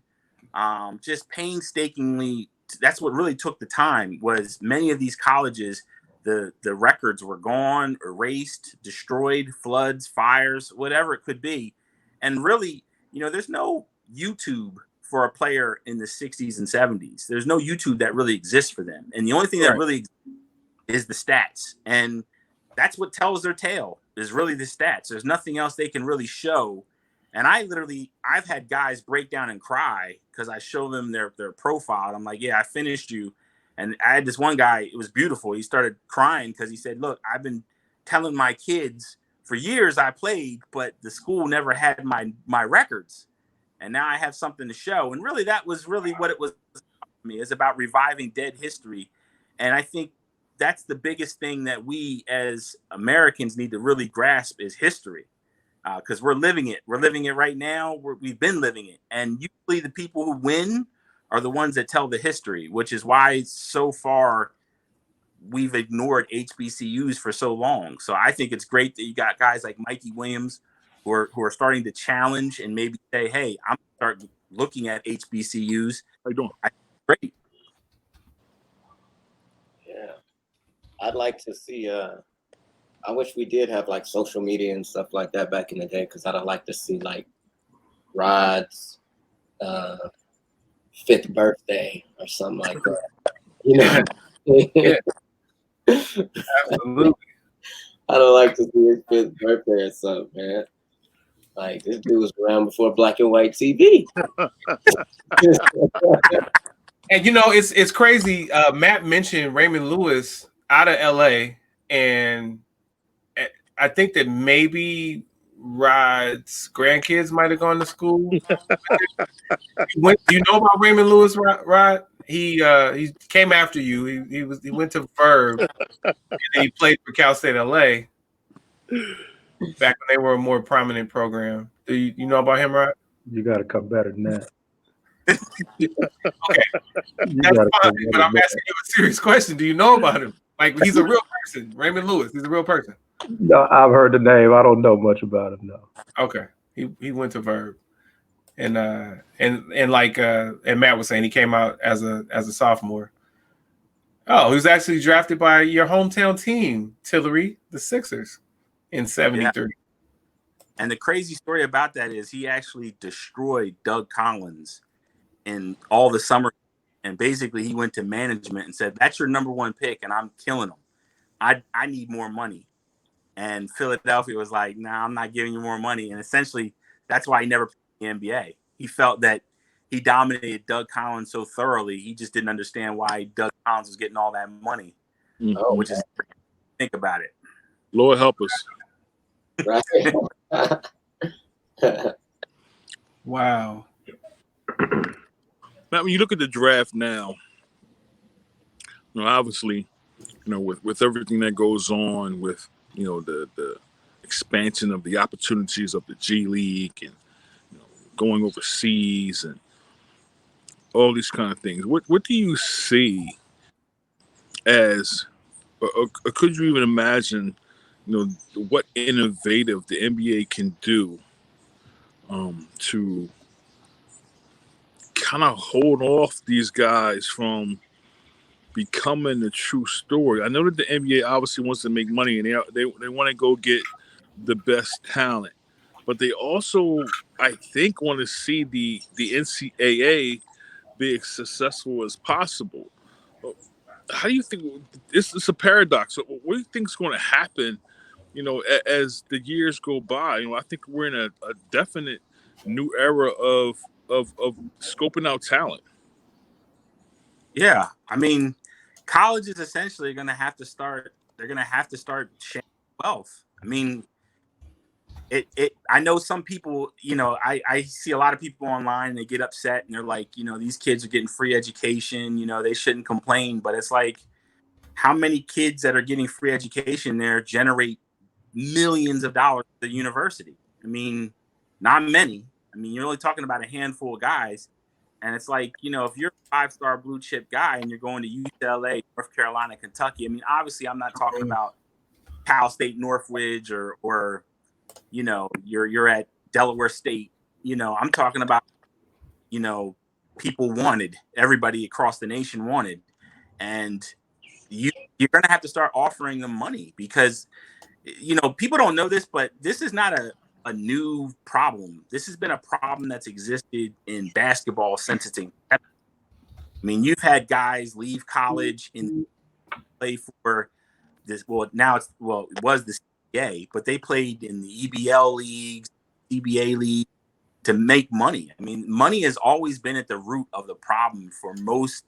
just painstakingly. That's what really took the time. Was many of these colleges, the records were gone, erased, destroyed, floods, fires, whatever it could be. And really, you know, there's no YouTube for a player in the 60s and 70s. There's no YouTube that really exists for them. And the only thing that really is the stats. And that's what tells their tale, is really the stats. There's nothing else they can really show. And I've had guys break down and cry because I show them their profile. I'm like, "Yeah, I finished you." And I had this one guy, it was beautiful. He started crying because he said, "Look, I've been telling my kids for years I played, but the school never had my records. And now I have something to show." And really, that was really what it was for me. It's about reviving dead history. And I think that's the biggest thing that we as Americans need to really grasp is history. Because we're living it. We're living it right now. We've been living it. And usually the people who win are the ones that tell the history, which is why so far we've ignored HBCUs for so long. So I think it's great that you got guys like Mikey Williams who are starting to challenge and maybe say, "Hey, I'm going to start looking at HBCUs." How you doing? Great. Yeah. I'd like to see, I wish we did have like social media and stuff like that back in the day, because I'd like to see like Rod's 5th birthday or something like that. You know? Yeah. Absolutely. I don't like to see his 5th birthday or something, man. Like, this dude was around before black and white TV. And you know, it's crazy. Matt mentioned Raymond Lewis out of LA, and I think that maybe Rod's grandkids might have gone to school. Do you know about Raymond Lewis, Rod? He came after you. He went to Verb, and he played for Cal State LA back when they were a more prominent program. Do you know about him, Rod? You got to come better than that. Okay, that's fine. But I'm asking you a serious question. Do you know about him? Like he's a real person. Raymond Lewis. He's a real person. No, I've heard the name. I don't know much about him, no. Okay. He went to Verb. And like and Matt was saying, he came out as a sophomore. Oh, he was actually drafted by your hometown team, Tillery, the Sixers, in '73. Yeah. And the crazy story about that is he actually destroyed Doug Collins in all the summer. And basically he went to management and said, "That's your number one pick, and I'm killing him. I need more money." And Philadelphia was like, "Nah, I'm not giving you more money." And essentially that's why he never played in the NBA. He felt that he dominated Doug Collins so thoroughly, he just didn't understand why Doug Collins was getting all that money. Which is, think about it. Lord help us. Right. Wow. Now, when you look at the draft now, obviously, with everything that goes on with, the expansion of the opportunities of the G League and going overseas and all these kind of things. What do you see as, or could you even imagine, what innovative the NBA can do to kind of hold off these guys from becoming a true story? I know that the NBA obviously wants to make money and they want to go get the best talent, but they also, I think, want to see the NCAA be as successful as possible. How do you think it's a paradox? What do you think is going to happen, as the years go by? I think we're in a definite new era of scoping out talent. Yeah, I mean, college is essentially going to have to start. They're going to have to start sharing wealth. I mean, I know some people, I see a lot of people online and they get upset and they're like, these kids are getting free education, they shouldn't complain. But it's like, how many kids that are getting free education there generate millions of dollars at the university? I mean, not many. I mean, you're only talking about a handful of guys. And it's like, if you're a 5-star blue chip guy and you're going to UCLA, North Carolina, Kentucky, I mean, obviously I'm not talking about Cal State Northridge or you're at Delaware State. I'm talking about, people wanted, everybody across the nation wanted. And you're going to have to start offering them money because, people don't know this, but this is not a new problem. This has been a problem that's existed in basketball since its inception. I mean, you've had guys leave college and play for this. Well, now it was the CBA, but they played in the EBL leagues, CBA league to make money. I mean, money has always been at the root of the problem for most.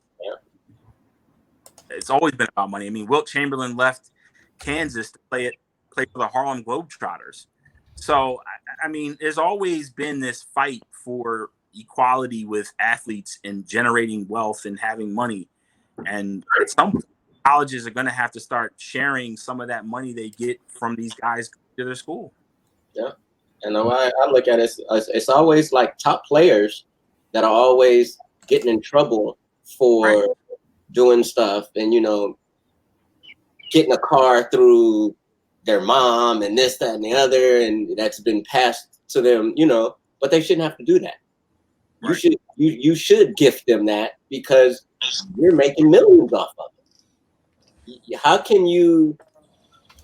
It's always been about money. I mean, Wilt Chamberlain left Kansas to play for the Harlem Globetrotters. So, I mean, there's always been this fight for equality with athletes and generating wealth and having money. And at some point, colleges are going to have to start sharing some of that money they get from these guys to their school. Yeah. And the way I look at it, it's always like top players that are always getting in trouble for doing stuff and, getting a car through their mom and this, that, and the other, and that's been passed to them, but they shouldn't have to do that. Right. You should gift them that because you're making millions off of it. How can you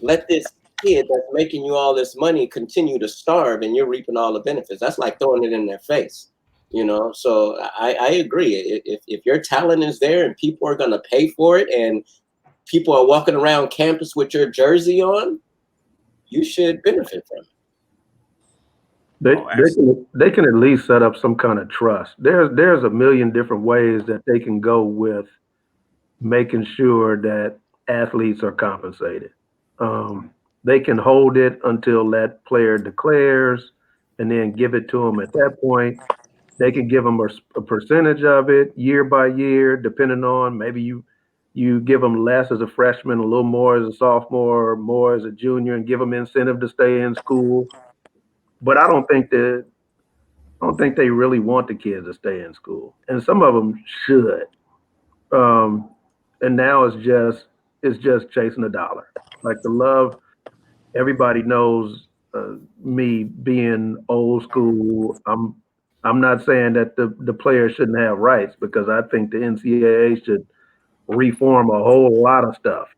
let this kid that's making you all this money continue to starve and you're reaping all the benefits? That's like throwing it in their face, So I agree. If your talent is there and people are going to pay for it and people are walking around campus with your jersey on, you should benefit from it. They can at least set up some kind of trust. There's a million different ways that they can go with making sure that athletes are compensated. They can hold it until that player declares and then give it to them at that point. They can give them a percentage of it year by year, depending on maybe you give them less as a freshman, a little more as a sophomore, or more as a junior, and give them incentive to stay in school. But I don't think they really want the kids to stay in school, and some of them should. And now it's is just chasing a dollar. Like the love, everybody knows me being old school. I'm not saying that the players shouldn't have rights, because I think the NCAA should reform a whole lot of stuff.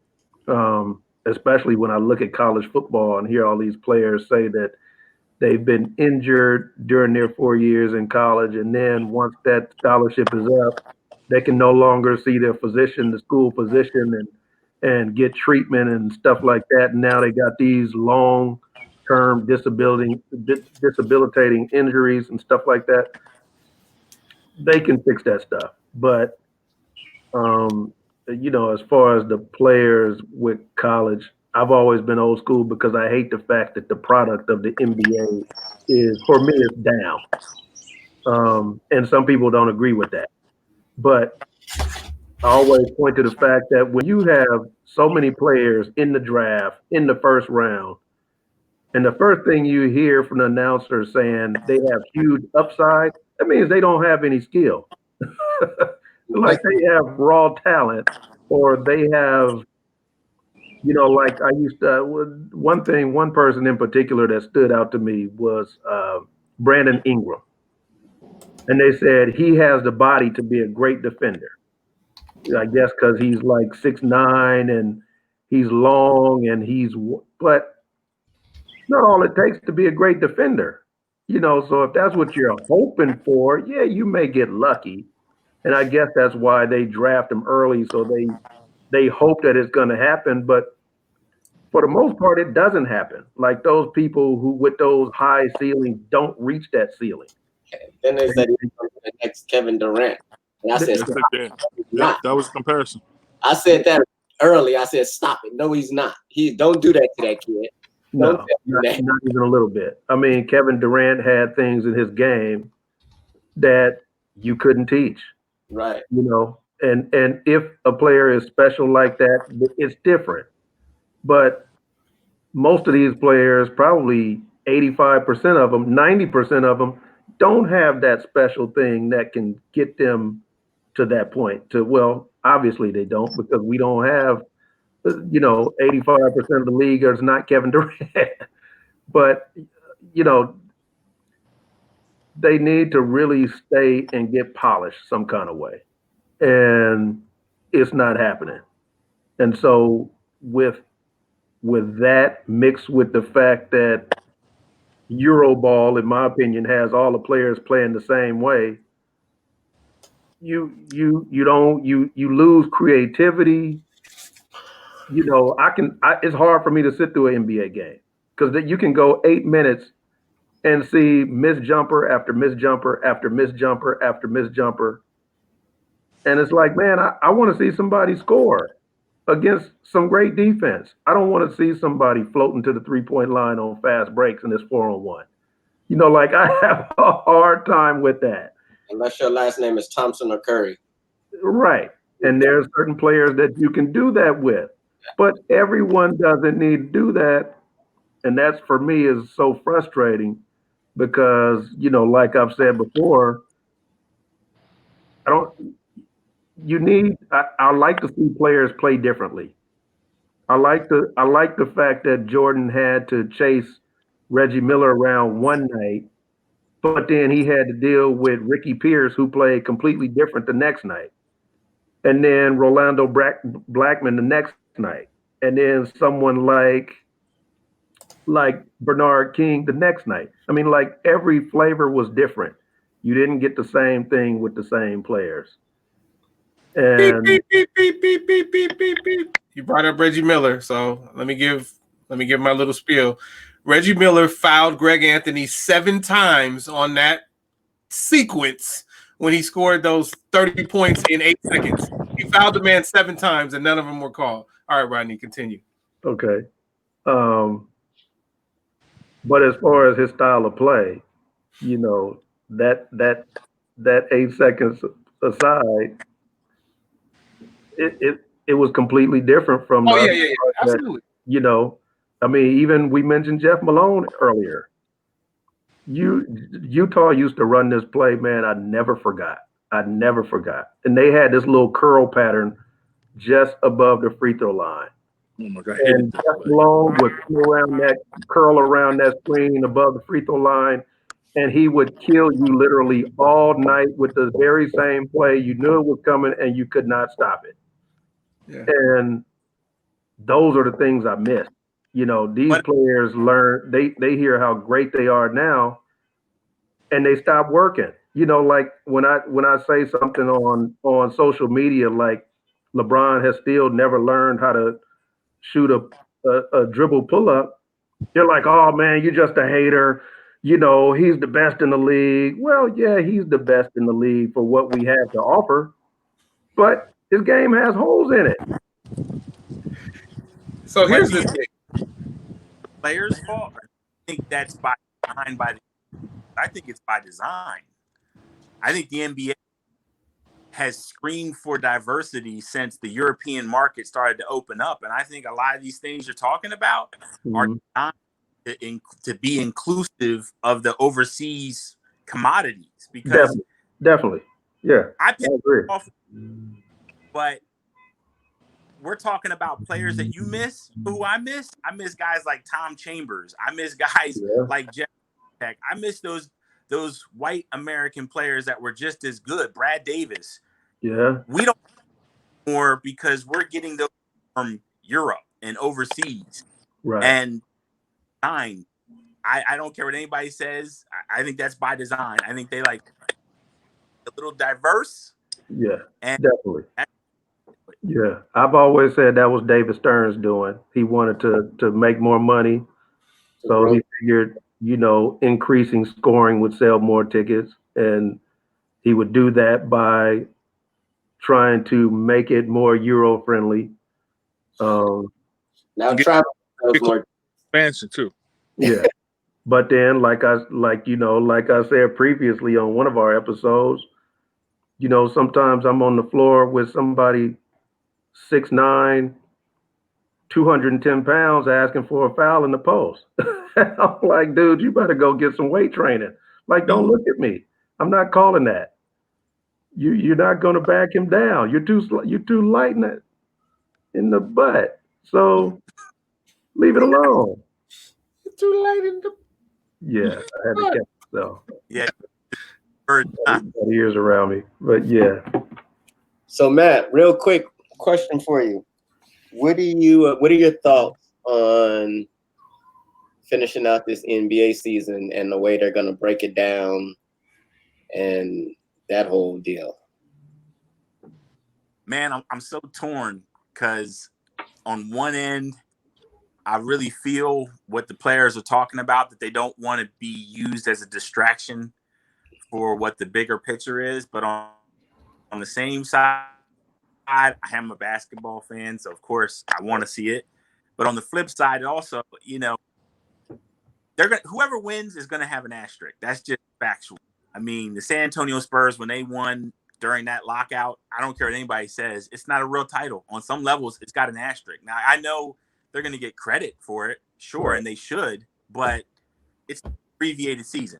Especially when I look at college football and hear all these players say that they've been injured during their 4 years in college, and then once that scholarship is up, they can no longer see their physician, the school physician, and get treatment and stuff like that. And now they got these long-term debilitating injuries and stuff like that. They can fix that stuff. But, as far as the players with college, I've always been old school because I hate the fact that the product of the NBA is, for me, is down. And some people don't agree with that. But I always point to the fact that when you have so many players in the draft, in the first round, and the first thing you hear from the announcer saying they have huge upside, that means they don't have any skill. Like they have raw talent, or they have, like I used to, one person in particular that stood out to me was Brandon Ingram. And they said he has the body to be a great defender. I guess because he's like 6'9" and he's long and but not all it takes to be a great defender. So if that's what you're hoping for, yeah, you may get lucky. And I guess that's why they draft him early, so they hope that it's going to happen. But for the most part, it doesn't happen. Like those people who with those high ceilings don't reach that ceiling. Then they said he's the next Kevin Durant. And I said, that was a comparison. I said that early. I said, stop it. No, he's not. Don't do that to that kid. No, not even a little bit. I mean, Kevin Durant had things in his game that you couldn't teach. Right. And if a player is special like that, it's different. But most of these players, probably 85% of them, 90% of them, don't have that special thing that can get them to that point. Well, obviously they don't, because we don't have, 85% of the league is not Kevin Durant. But, they need to really stay and get polished some kind of way. And it's not happening. And so with that mixed with the fact that Euroball, in my opinion, has all the players playing the same way, you lose creativity. It's hard for me to sit through an NBA game because you can go 8 minutes and see miss jumper after miss jumper after miss jumper after miss jumper. And it's like, man, I want to see somebody score against some great defense. I don't want to see somebody floating to the 3-point line on fast breaks and it's 4-on-1. I have a hard time with that. Unless your last name is Thompson or Curry. Right. And there's certain players that you can do that with. But everyone doesn't need to do that. And that's, for me, is so frustrating because, like I've said before, I like to see players play differently. I like the fact that Jordan had to chase Reggie Miller around one night, but then he had to deal with Ricky Pierce, who played completely different the next night. And then Rolando Blackman the next night. And then someone like Bernard King the next night. I mean, every flavor was different. You didn't get the same thing with the same players. And beep, beep, beep, beep, beep, beep, beep, beep. You brought up Reggie Miller, so let me give my little spiel. Reggie Miller fouled Greg Anthony 7 times on that sequence when he scored those 30 points in 8 seconds. He fouled the man 7 times, and none of them were called. All right, Rodney, continue. Okay. But as far as his style of play, that 8 seconds aside, it was completely different from. Oh yeah, absolutely. I mean, even we mentioned Jeff Malone earlier. Utah used to run this play, man. I never forgot. And they had this little curl pattern just above the free throw line. Oh my God! And Malone would curl around that screen above the free throw line, and he would kill you literally all night with the very same play. You knew it was coming, and you could not stop it. Yeah. And those are the things I miss. You know, these players learn. They hear how great they are now, and they stop working. You know, like when I say something on social media, like LeBron has still never learned how to shoot a dribble pull up, they're like, oh man, you're just a hater. You know, he's the best in the league. Well, yeah, he's the best in the league for what we have to offer, but his game has holes in it. So here's the thing. Players' fault. I think that's I think it's by design. I think the NBA has screamed for diversity since the European market started to open up. And I think a lot of these things you're talking about are designed to be inclusive of the overseas commodities. Because definitely. Yeah. I agree. But we're talking about players that you miss. Who I miss? I miss guys like Tom Chambers. I miss guys like Jeff Beck. I miss those white American players that were just as good. Brad Davis. Yeah. We don't more because we're getting those from Europe and overseas. Right. And I don't care what anybody says. I think that's by design. I think they like a little diverse. Yeah, definitely. Yeah. I've always said that was David Stern's doing. He wanted to make more money. So he figured, you know, increasing scoring would sell more tickets. And he would do that by trying to make it more Euro friendly. Now travel more expansion too. Yeah. But then like I said previously on one of our episodes, you know, sometimes I'm on the floor with somebody 6'9", 210 pounds asking for a foul in the post. I'm like, dude, you better go get some weight training. Like, don't look at me. I'm not calling that. You're not going to back him down. You're too light in the butt. So leave it alone. You're too light in the. Yeah, I had to catch myself. Yeah. Ears around me, but yeah. So Matt, real quick question for you: what are your thoughts on finishing out this NBA season and the way they're going to break it down and that whole deal? Man, I'm so torn because on one end, I really feel what the players are talking about, that they don't want to be used as a distraction for what the bigger picture is. But on the same side, I am a basketball fan, so of course I want to see it. But on the flip side, also, you know, whoever wins is gonna have an asterisk. That's just factual. I mean, the San Antonio Spurs, when they won during that lockout, I don't care what anybody says, it's not a real title. On some levels, it's got an asterisk. Now I know they're gonna get credit for it, sure, and they should, but it's an abbreviated season.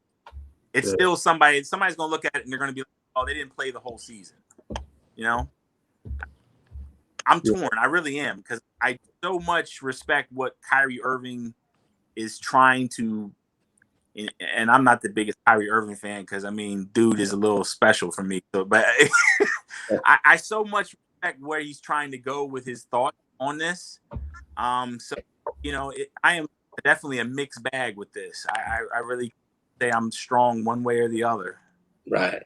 It's still somebody's gonna look at it and they're gonna be like, oh, they didn't play the whole season. You know? I'm torn. I really am, because I so much respect what Kyrie Irving is trying to, and I'm not the biggest Kyrie Irving fan because I mean, dude is a little special for me. So, but I so much respect where he's trying to go with his thoughts on this. So you know, I am definitely a mixed bag with this. I really say I'm strong one way or the other. Right.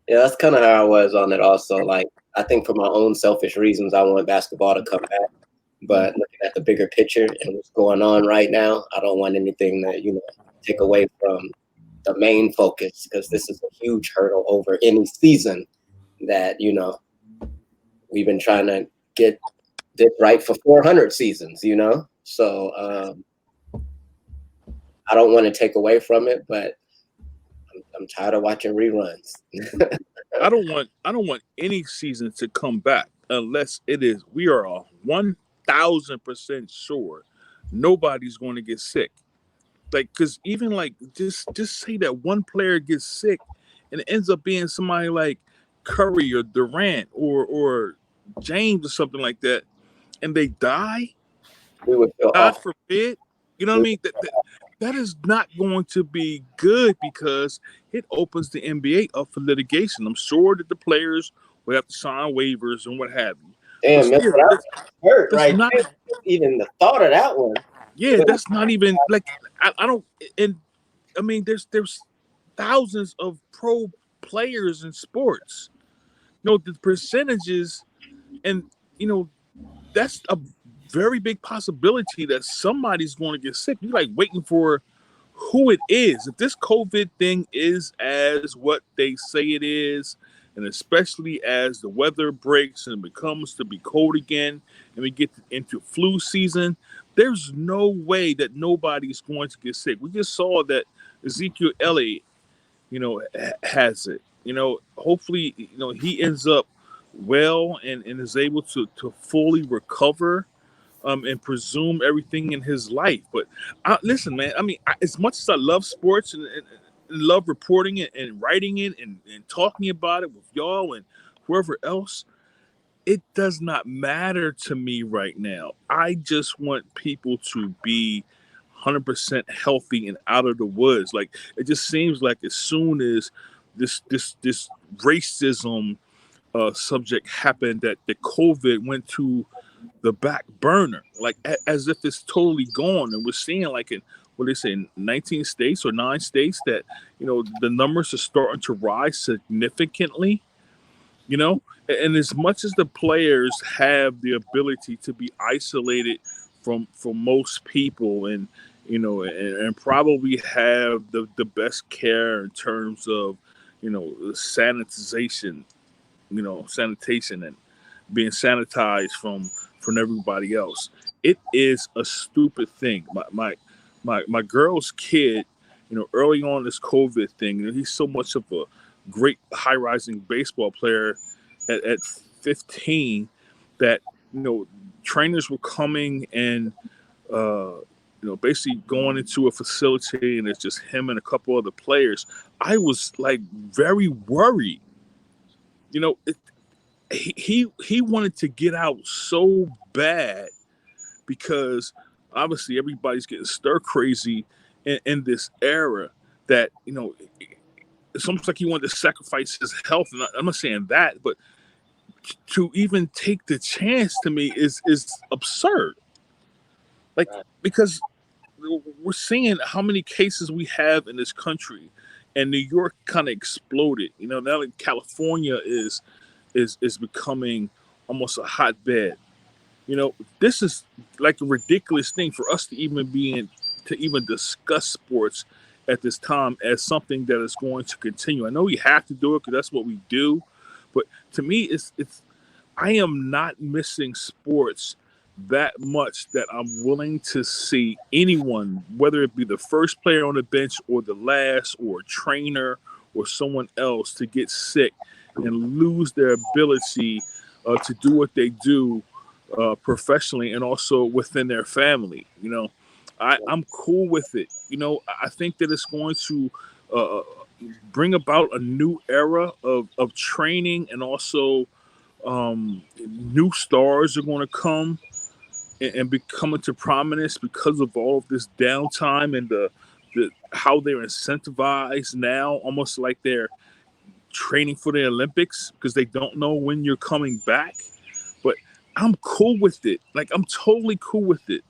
Yeah, that's kind of how I was on it also. Like, I think for my own selfish reasons, I want basketball to come back. But looking at the bigger picture and what's going on right now, I don't want anything that, you know, take away from the main focus, because this is a huge hurdle over any season that, you know, we've been trying to get this right for 400 seasons, you know? So I don't want to take away from it, but I'm tired of watching reruns. I don't want any season to come back unless we are 1,000% sure nobody's going to get sick. Like, because even like just say that one player gets sick and it ends up being somebody like Curry or Durant or James or something like that, and they die, We would feel God awful. forbid, you know what I mean? That is not going to be good because it opens the NBA up for litigation. I'm sure that the players will have to sign waivers and what have you. Damn, But still, that hurt that's right not there. Even the thought of that one. yeah, that's not even like I don't and I mean there's thousands of pro players in sports. You know, the percentages and you know that's a very big possibility that somebody's going to get sick. You're like waiting for who it is. If this COVID thing is as what they say it is, and especially as the weather breaks and it becomes to be cold again and we get into flu season, there's no way that nobody's going to get sick. We just saw that Ezekiel Elliott, you know, has it. You know, hopefully, you know, he ends up well and is able to fully recover and presume everything in his life. But listen, man, I mean, as much as I love sports and love reporting it and writing it and talking about it with y'all and whoever else, it does not matter to me right now. I just want people to be 100% healthy and out of the woods. Like, it just seems like as soon as this racism subject happened, that the COVID went to the back burner, like as if it's totally gone. And we're seeing like in what they say 19 states or 9 states that, you know, the numbers are starting to rise significantly, you know, and as much as the players have the ability to be isolated from most people and, you know, and probably have the best care in terms of, you know, sanitation and being sanitized from everybody else. It is a stupid thing. My girl's kid, you know, early on this COVID thing, you know, he's so much of a great high rising baseball player at 15 that, you know, trainers were coming and you know, basically going into a facility and it's just him and a couple other players. I was like very worried. You know, he wanted to get out so bad because obviously everybody's getting stir crazy in this era that, you know, it's almost like he wanted to sacrifice his health. And I'm not saying that, but to even take the chance to me is absurd. Like, because we're seeing how many cases we have in this country, and New York kind of exploded. You know, now that California is becoming almost a hotbed. You know, this is like a ridiculous thing for us to even to even discuss sports at this time as something that is going to continue. I know we have to do it because that's what we do, but to me, it's I am not missing sports that much that I'm willing to see anyone, whether it be the first player on the bench or the last or a trainer or someone else, to get sick and lose their ability to do what they do professionally and also within their family. You know, I'm cool with it. You know, I think that it's going to bring about a new era of training, and also new stars are going to come and be coming to prominence because of all of this downtime and the how they're incentivized now, almost like they're training for the Olympics because they don't know when you're coming back. But I'm cool with it. Like, I'm totally cool with it.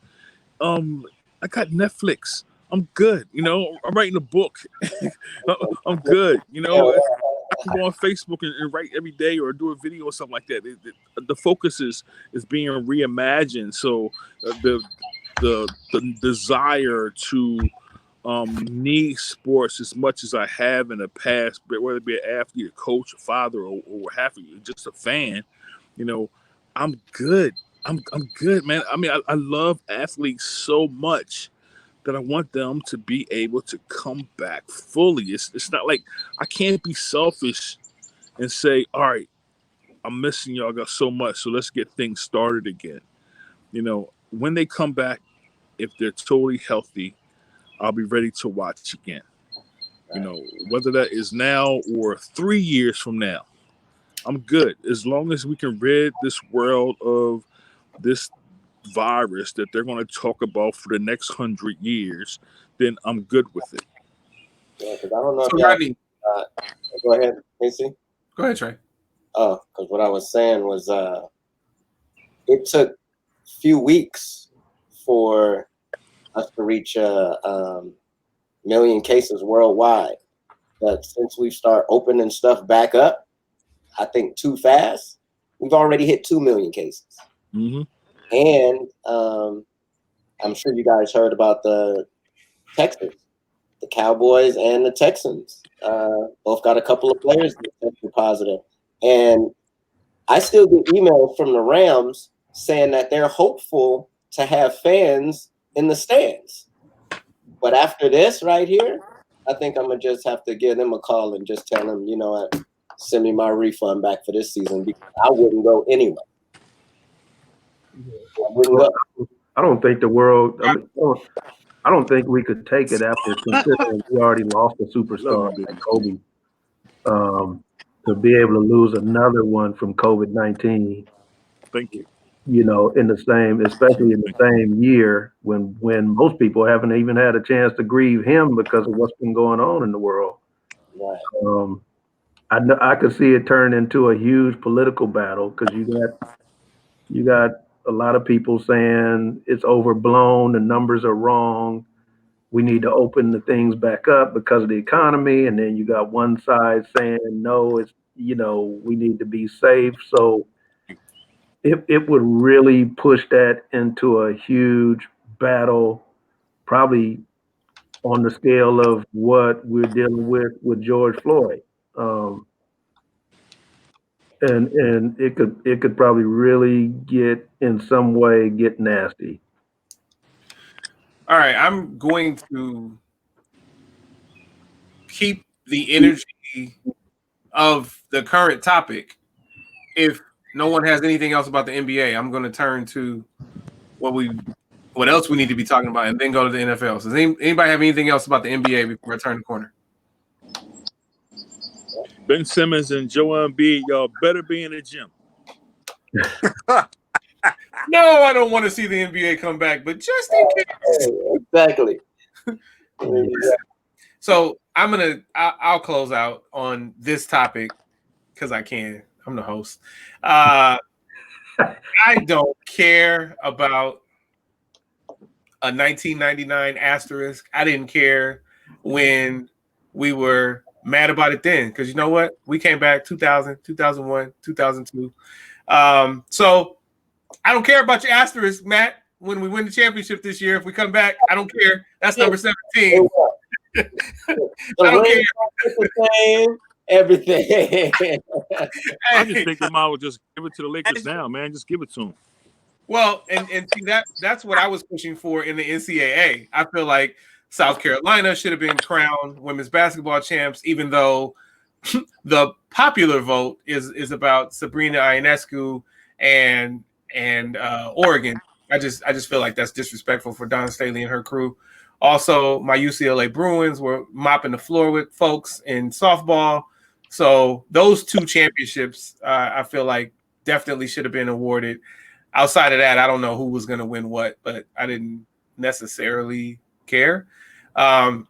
I got Netflix. I'm good. You know, I'm writing a book. I'm good. You know, I can go on Facebook and write every day or do a video or something like that. The focus is being reimagined. So the desire to need sports as much as I have in the past, but whether it be an athlete, a coach, a father, or half of you, just a fan, you know, I'm good. I'm good, man. I mean, I love athletes so much that I want them to be able to come back fully. It's not like I can't be selfish and say, all right, I'm missing y'all got so much, so let's get things started again. You know, when they come back, if they're totally healthy, I'll be ready to watch again. You know, whether that is now or 3 years from now. I'm good. As long as we can rid this world of this virus that they're going to talk about for the next 100 years, then I'm good with it. Yeah, because I don't know So if y'all. Rodney, Go ahead, Casey. go ahead, Trey. Oh, because what I was saying was it took a few weeks for us to reach a million cases worldwide. But since we start opening stuff back up, I think too fast, we've already hit 2 million cases. Mm-hmm. And I'm sure you guys heard about the Texans, the Cowboys and the Texans. Both got a couple of players that tested positive. And I still get emails from the Rams saying that they're hopeful to have fans in the stands. But after this right here, I think I'm going to just have to give them a call and just tell them, you know what, send me my refund back for this season because I wouldn't go anyway. I don't think the world. I don't think we could take it after considering we already lost a superstar like Kobe. To be able to lose another one from COVID-19. Thank you. You know, especially in the same year when most people haven't even had a chance to grieve him because of what's been going on in the world. Right. I could see it turn into a huge political battle because you got a lot of people saying it's overblown, the numbers are wrong. We need to open the things back up because of the economy. And then you got one side saying, no, it's, we need to be safe. So it would really push that into a huge battle, probably on the scale of what we're dealing with George Floyd. And it could probably really get nasty. All right, I'm going to keep the energy of the current topic. If no one has anything else about the NBA, I'm going to turn to what else we need to be talking about, and then go to the NFL. So does anybody have anything else about the NBA before I turn the corner? Ben Simmons and Joel Embiid, y'all better be in the gym. No, I don't want to see the NBA come back, but just in case. Exactly. So I'll close out on this topic because I can. I'm the host. I don't care about a 1999 asterisk. I didn't care when we were mad about it then because you know what? We came back 2000, 2001, 2002. So I don't care about your asterisk, Matt. When we win the championship this year, if we come back, I don't care. That's number 17. I don't care. The same, everything. I just think they might well just give it to the Lakers now, man. Just give it to them. Well, and see that's what I was pushing for in the NCAA. I feel like South Carolina should have been crowned women's basketball champs, even though the popular vote is about Sabrina Ionescu and Oregon. I just feel like that's disrespectful for Dawn Staley and her crew. Also, my UCLA Bruins were mopping the floor with folks in softball. So those two championships, I feel like definitely should have been awarded. Outside of that, I don't know who was going to win what, but I didn't necessarily care. But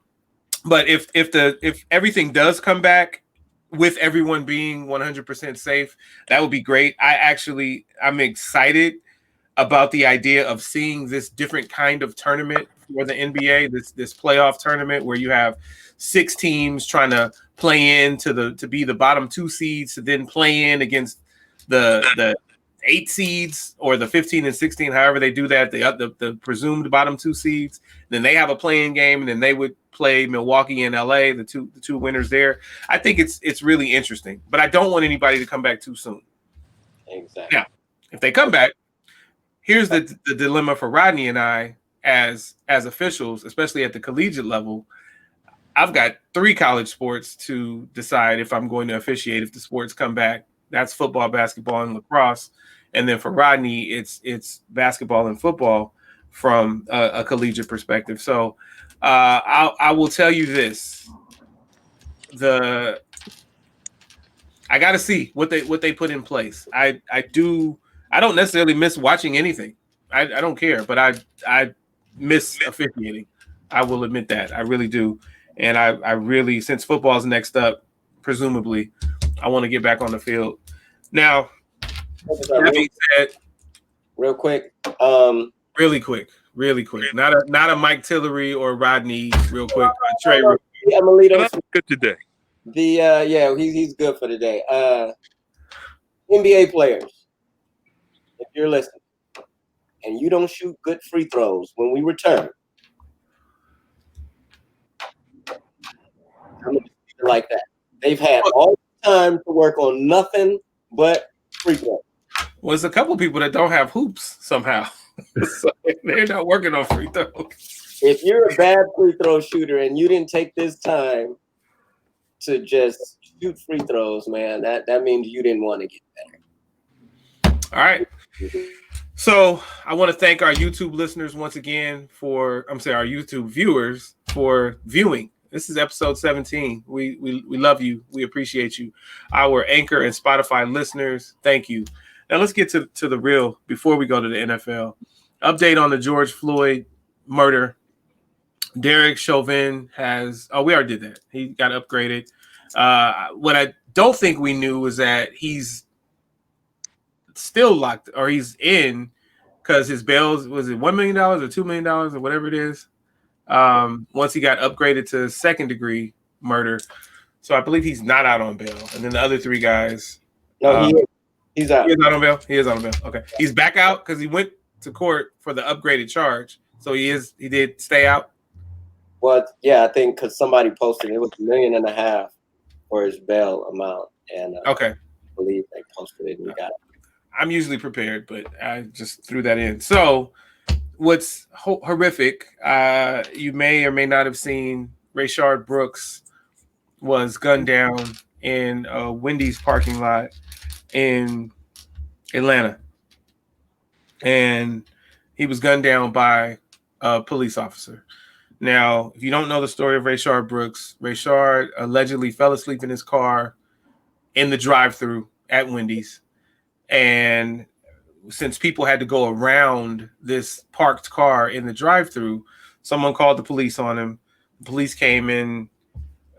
if everything does come back with everyone being 100% safe, that would be great. I'm excited about the idea of seeing this different kind of tournament for the NBA, this playoff tournament where you have 6 teams trying to play in to be the bottom 2 seeds to then play in against the 8 seeds or the 15 and 16, however they do that, the presumed bottom 2 seeds. Then they have a playing game, and then they would play Milwaukee and LA, the two winners there. I think it's really interesting, but I don't want anybody to come back too soon. Exactly. Now, if they come back, here's the dilemma for Rodney and I as officials, especially at the collegiate level. I've got 3 college sports to decide if I'm going to officiate if the sports come back. That's football, basketball, and lacrosse. And then for Rodney, it's basketball and football from a collegiate perspective. So I will tell you this. I got to see what they put in place. I don't necessarily miss watching anything. I don't care, but I miss officiating. I will admit that. I really do. And I really, since football's next up, presumably, I want to get back on the field. Now, that being said, real quick. Really quick. Not a Mike Tillery or Rodney. Real quick. Trey. I'm gonna lead us good today. He's good for today. NBA players, if you're listening, and you don't shoot good free throws when we return, I'm gonna like that. They've had all the time to work on nothing but free throws. Well, there's a couple people that don't have hoops somehow. So they're not working on free throws. If you're a bad free throw shooter and you didn't take this time to just shoot free throws, man, that means you didn't want to get better. All right. So I want to thank our YouTube listeners once again our YouTube viewers for viewing. This is episode 17. We love you. We appreciate you. Our Anchor and Spotify listeners, thank you. Now let's get to the real before we go to the NFL. Update on the George Floyd murder. Derek Chauvin we already did that. He got upgraded. What I don't think we knew was that he's still locked, or he's in, because his bail was it $1 million or $2 million or whatever it is. Once he got upgraded to second degree murder. So I believe he's not out on bail. And then the other three guys. No, he's out. He is out on bail. He is on bail. Okay. He's back out because he went to court for the upgraded charge. So he did stay out. Well, yeah, I think because somebody posted it was $1.5 million for his bail amount. And okay. I believe they posted it and we got it. I'm usually prepared, but I just threw that in. So what's horrific, you may or may not have seen, Rayshard Brooks was gunned down in a Wendy's parking lot in Atlanta. And he was gunned down by a police officer. Now, if you don't know the story of Rayshard Brooks, Rayshard allegedly fell asleep in his car in the drive-thru at Wendy's. And since people had to go around this parked car in the drive-thru, someone called the police on him. The police came in,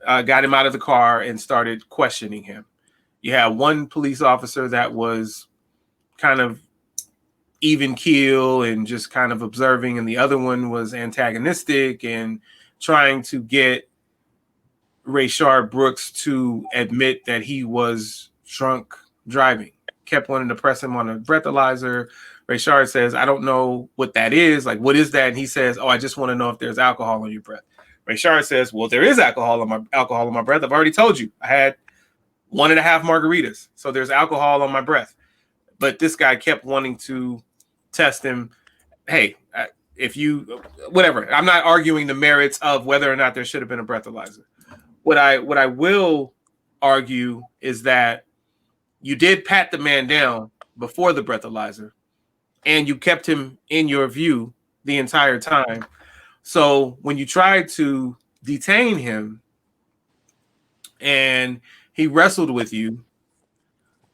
got him out of the car, and started questioning him. You had one police officer that was kind of even keel and just kind of observing, and the other one was antagonistic and trying to get Rayshard Brooks to admit that he was drunk driving. Kept wanting to press him on a breathalyzer. Rayshard says, I don't know what that is. Like, what is that? And he says, I just want to know if there's alcohol on your breath. Rayshard says, well, there is alcohol on my breath. I've already told you. I had 1.5 margaritas. So there's alcohol on my breath. But this guy kept wanting to test him. Hey, whatever. I'm not arguing the merits of whether or not there should have been a breathalyzer. What I will argue is that you did pat the man down before the breathalyzer, and you kept him in your view the entire time. So when you tried to detain him and he wrestled with you,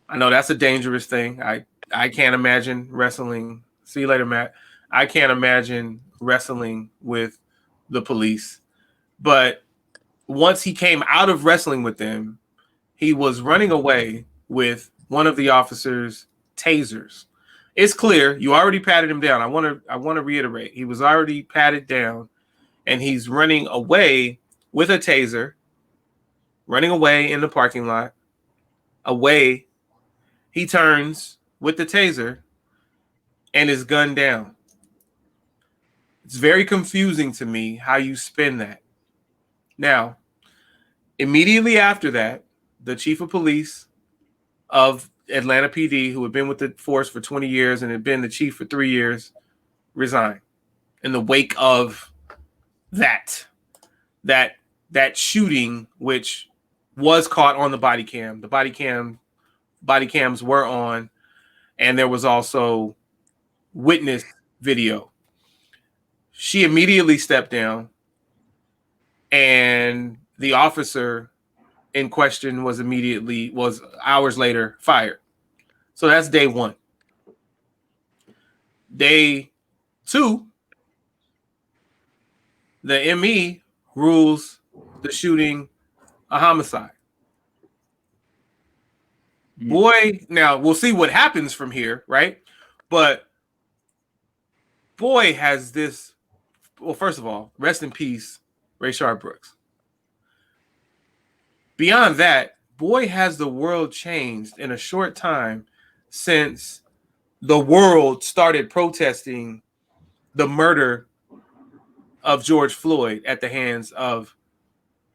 I know that's a dangerous thing. I can't imagine wrestling. See you later, Matt. I can't imagine wrestling with the police. But once he came out of wrestling with them, he was running away with one of the officers' tasers. It's clear you already patted him down. I want to reiterate. He was already patted down, and he's running away with a taser, running away in the parking lot. Away, he turns with the taser and is gunned down. It's very confusing to me how you spin that. Now, immediately after that, the chief of police of Atlanta PD, who had been with the force for 20 years and had been the chief for 3 years, resigned in the wake of that shooting, which was caught on the body cam. The body cams were on, and there was also witness video. She immediately stepped down, and the officer in question was hours later fired. So that's day one. Day two, the ME rules the shooting a homicide. Boy, now we'll see what happens from here, right? But boy has this. Well, first of all, rest in peace, Rayshard Brooks. Beyond that, boy, has the world changed in a short time since the world started protesting the murder of George Floyd at the hands of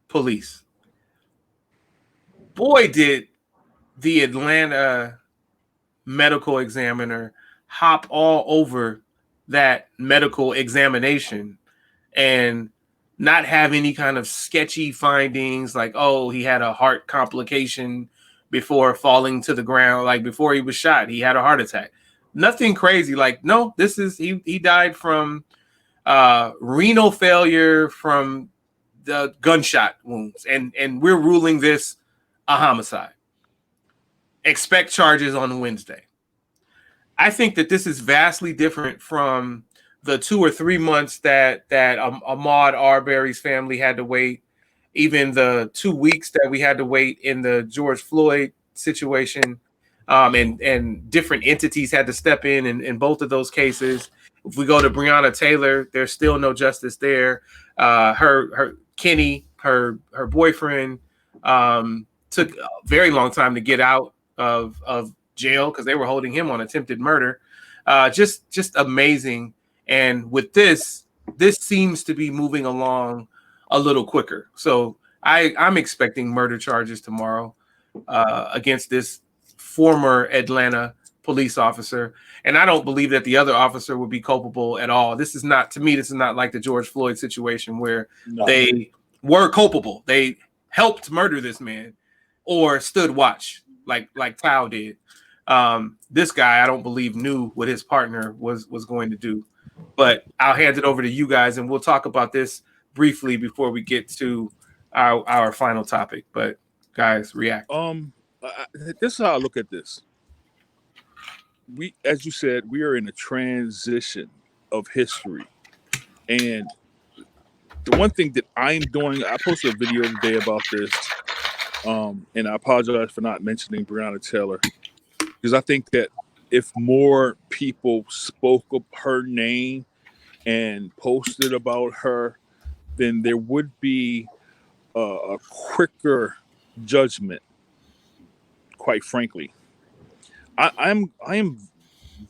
police. Boy, did the Atlanta medical examiner hop all over that medical examination and not have any kind of sketchy findings like, oh, he had a heart complication before falling to the ground, like before he was shot, he had a heart attack. Nothing crazy. Like, no, this is he died from renal failure from the gunshot wounds, and we're ruling this a homicide. Expect charges on Wednesday. I think that this is vastly different from the 2 or 3 months that Ahmaud Arbery's family had to wait, even the 2 weeks that we had to wait in the George Floyd situation, and different entities had to step in both of those cases. If we go to Breonna Taylor, there's still no justice there. Her Kenny, her boyfriend, took a very long time to get out of jail because they were holding him on attempted murder. Just amazing. And with this seems to be moving along a little quicker. So I'm expecting murder charges tomorrow against this former Atlanta police officer. And I don't believe that the other officer would be culpable at all. This is not like the George Floyd situation where they were culpable. They helped murder this man or stood watch like Tao did. This guy, I don't believe, knew what his partner was going to do. But I'll hand it over to you guys, and we'll talk about this briefly before we get to our final topic. But guys, react. This is how I look at this. As you said, we are in a transition of history, and the one thing that I'm doing, I posted a video today about this, and I apologize for not mentioning Breonna Taylor, because I think that if more people spoke up her name and posted about her, then there would be a quicker judgment, quite frankly. I am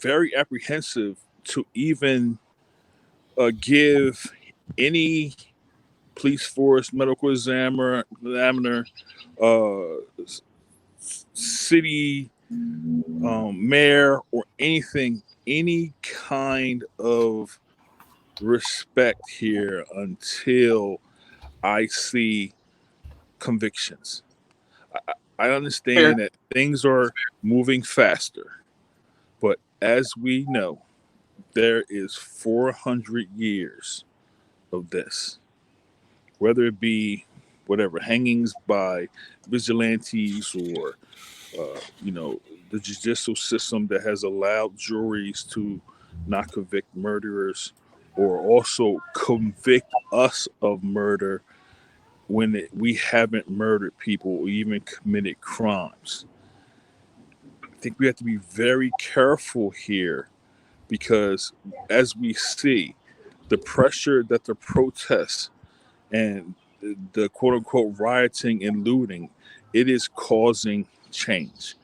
very apprehensive to even give any police force, medical examiner, city mayor, or anything, any kind of respect here until I see convictions. I understand that things are moving faster, but as we know, there is 400 years of this, whether it be whatever hangings by vigilantes or the judicial system that has allowed juries to not convict murderers or also convict us of murder when we haven't murdered people or even committed crimes. I think we have to be very careful here because as we see the pressure that the protests and the quote unquote rioting and looting, it is causing change.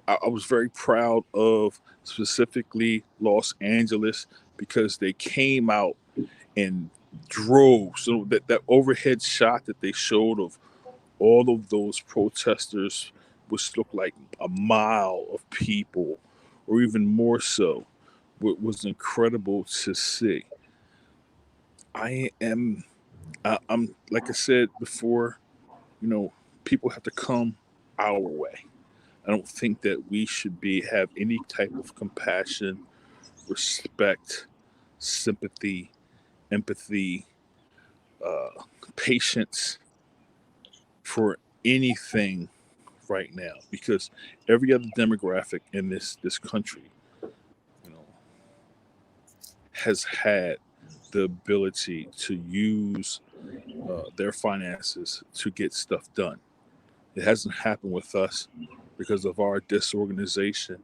I was very proud of specifically Los Angeles because they came out and drove. So that overhead shot that they showed of all of those protesters, which looked like a mile of people or even more so, was incredible to see. I'm like I said before, people have to come our way. I don't think that we should have any type of compassion, respect, sympathy, empathy, patience for anything right now, because every other demographic in this country, you know, has had the ability to use their finances to get stuff done. It hasn't happened with us because of our disorganization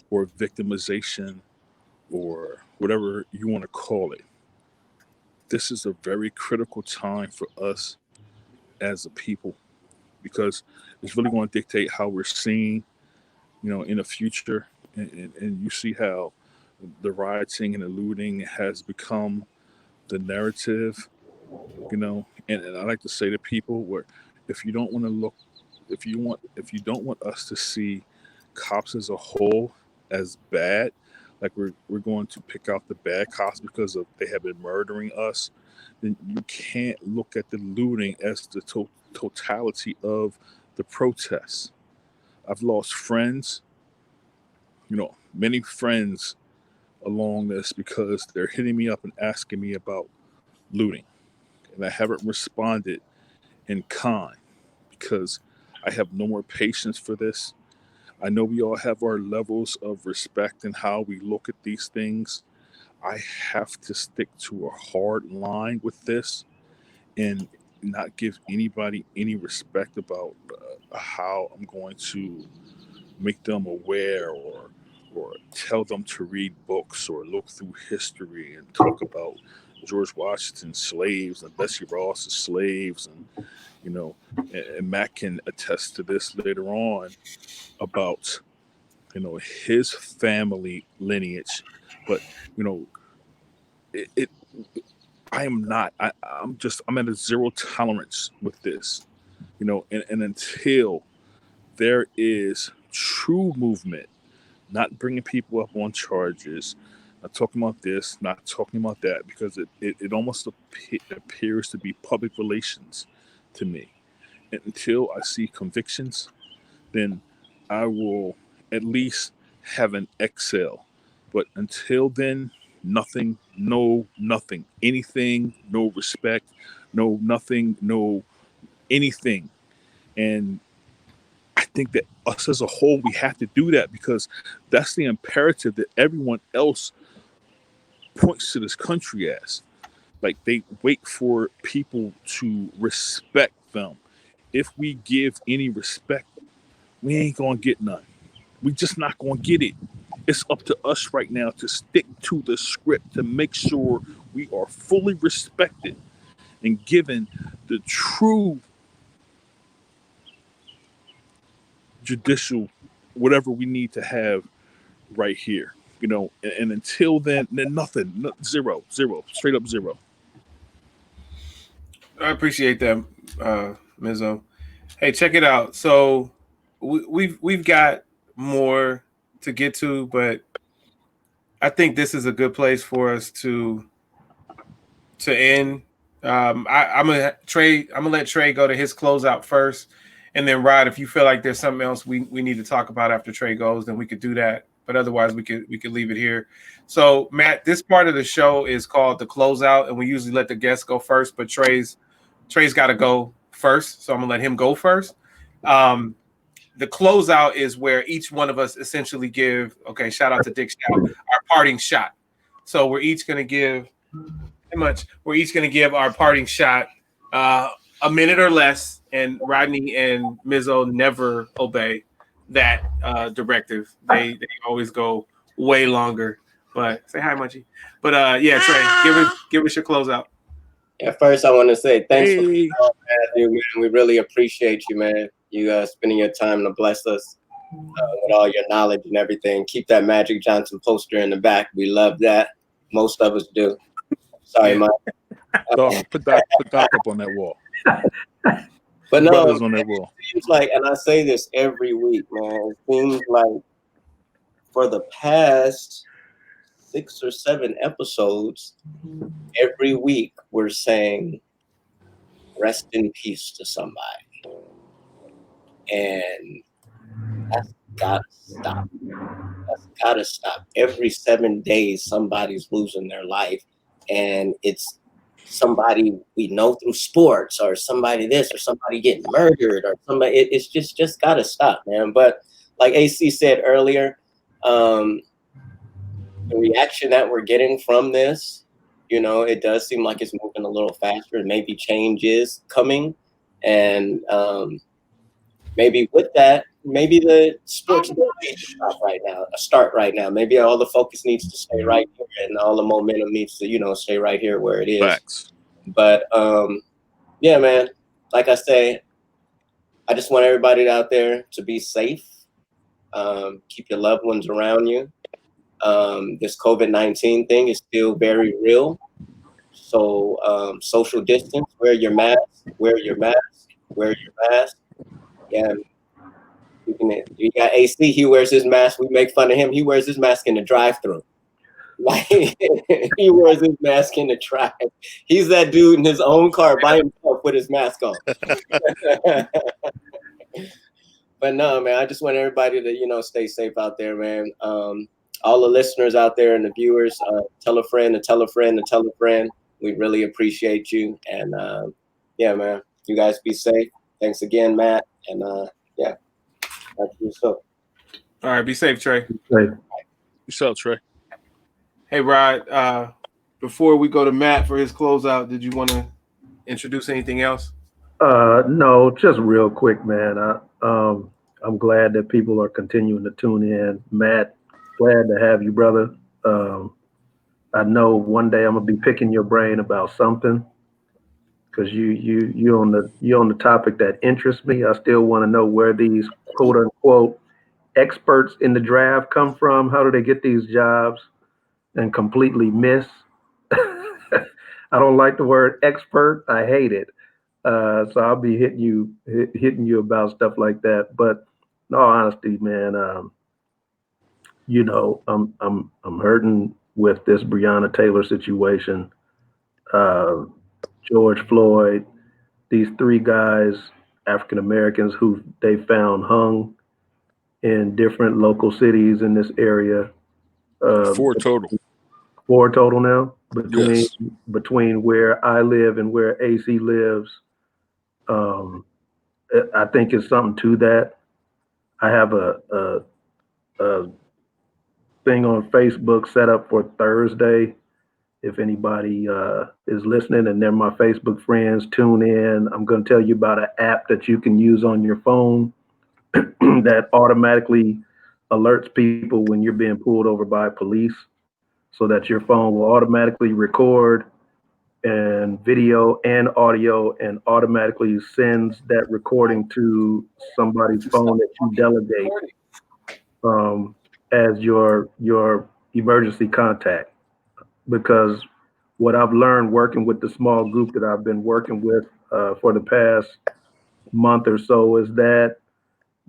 or victimization or whatever you want to call it. This is a very critical time for us as a people, because it's really going to dictate how we're seen, you know, in the future. And you see how the rioting and the looting has become the narrative, you know. And I like to say to people, where if you don't want to look, if you don't want us to see cops as a whole as bad, like we're going to pick out the bad cops because of they have been murdering us, then you can't look at the looting as the totality of the protests. I've lost friends, you know, many friends along this, because they're hitting me up and asking me about looting, and I haven't responded in kind because I have no more patience for this. I know we all have our levels of respect and how we look at these things. I have to stick to a hard line with this and not give anybody any respect about how I'm going to make them aware or tell them to read books or look through history and talk about George Washington's slaves and Betsy Ross's slaves, and you know, and Matt can attest to this later on about, you know, his family lineage. But you know, it I'm not. I'm at a zero tolerance with this, you know, and until there is true movement, not bringing people up on charges, not talking about this, not talking about that, because it almost appears to be public relations to me. And until I see convictions, then I will at least have an exhale. But until then, nothing, no nothing, anything, no respect, no nothing, no anything. And I think that us as a whole, we have to do that, because that's the imperative that everyone else points to this country as. Like, they wait for people to respect them. If we give any respect, we ain't gonna get none. We just not gonna get it. It's up to us right now to stick to the script, to make sure we are fully respected and given the true judicial whatever we need to have right here, you know. And until then nothing, zero, straight up zero. I appreciate that, Mizzo. Hey, check it out. So we've got more to get to, but I think this is a good place for us to end. I'm gonna let Trey go to his closeout first, and then Rod, if you feel like there's something else we need to talk about after Trey goes, then we could do that. But otherwise, we could leave it here. So, Matt, this part of the show is called the closeout, and we usually let the guests go first. But Trey's got to go first, so I'm gonna let him go first. The closeout is where each one of us essentially give. Okay, shout out to Dick Shout, our parting shot. So we're each gonna give. We're each going to give our parting shot, a minute or less, and Rodney and Mizzo never obey that directive. They always go way longer. But say hi, Munchie. But yeah, Trey, give us your closeout. Yeah, first I want to say thanks for coming on, man. We really appreciate you, man. You spending your time to bless us with all your knowledge and everything. Keep that Magic Johnson poster in the back. We love that. Most of us do. Sorry, Mike. Put that up on that wall. But no, on that wall. It seems like, and I say this every week, man, it seems like for the past 6 or 7 episodes, every week we're saying rest in peace to somebody. And that's gotta stop. That's gotta stop. Every 7 days, somebody's losing their life. And it's somebody we know through sports, or somebody this, or somebody getting murdered, or somebody. It's just gotta stop, man. But like AC said earlier, the reaction that we're getting from this, it does seem like it's moving a little faster. Maybe change is coming, and maybe with that, maybe the sports don't need to start right now. Maybe all the focus needs to stay right here, and all the momentum needs to, stay right here where it is. Facts. But yeah, man, like I say, I just want everybody out there to be safe. Keep your loved ones around you. This COVID-19 thing is still very real. So social distance, wear your mask. Yeah. You got AC, he wears his mask. We make fun of him. He wears his mask in the drive-thru. Like, he wears his mask in the drive. He's that dude in his own car by himself with his mask on. But no, man, I just want everybody to, stay safe out there, man. All the listeners out there and the viewers, tell a friend to tell a friend to tell a friend. We really appreciate you. And yeah, man, you guys be safe. Thanks again, Matt. And yeah, back to you. So. All right, be safe, Trey. Yourself, Trey. Hey, Rod, before we go to Matt for his closeout, did you want to introduce anything else? No, just real quick, man. I'm glad that people are continuing to tune in. Matt, glad to have you, brother. I know one day I'm gonna be picking your brain about something, because you on the topic that interests me. I still want to know where these quote unquote experts in the draft come from. How do they get these jobs and completely miss? I don't like the word expert. I hate it. So I'll be hitting you about stuff like that. But in all honesty, man, I'm hurting with this Breonna Taylor situation. George Floyd, these three guys, African Americans, who they found hung in different local cities in this area. 4 total. 4 total now Yes. between where I live and where AC lives. I think it's something to that. I have a thing on Facebook set up for Thursday. If anybody is listening and they're my Facebook friends, tune in. I'm going to tell you about an app that you can use on your phone that automatically alerts people when you're being pulled over by police, so that your phone will automatically record and video and audio and automatically sends that recording to somebody's phone that you delegate as your emergency contact. Because what I've learned working with the small group that I've been working with for the past month or so is that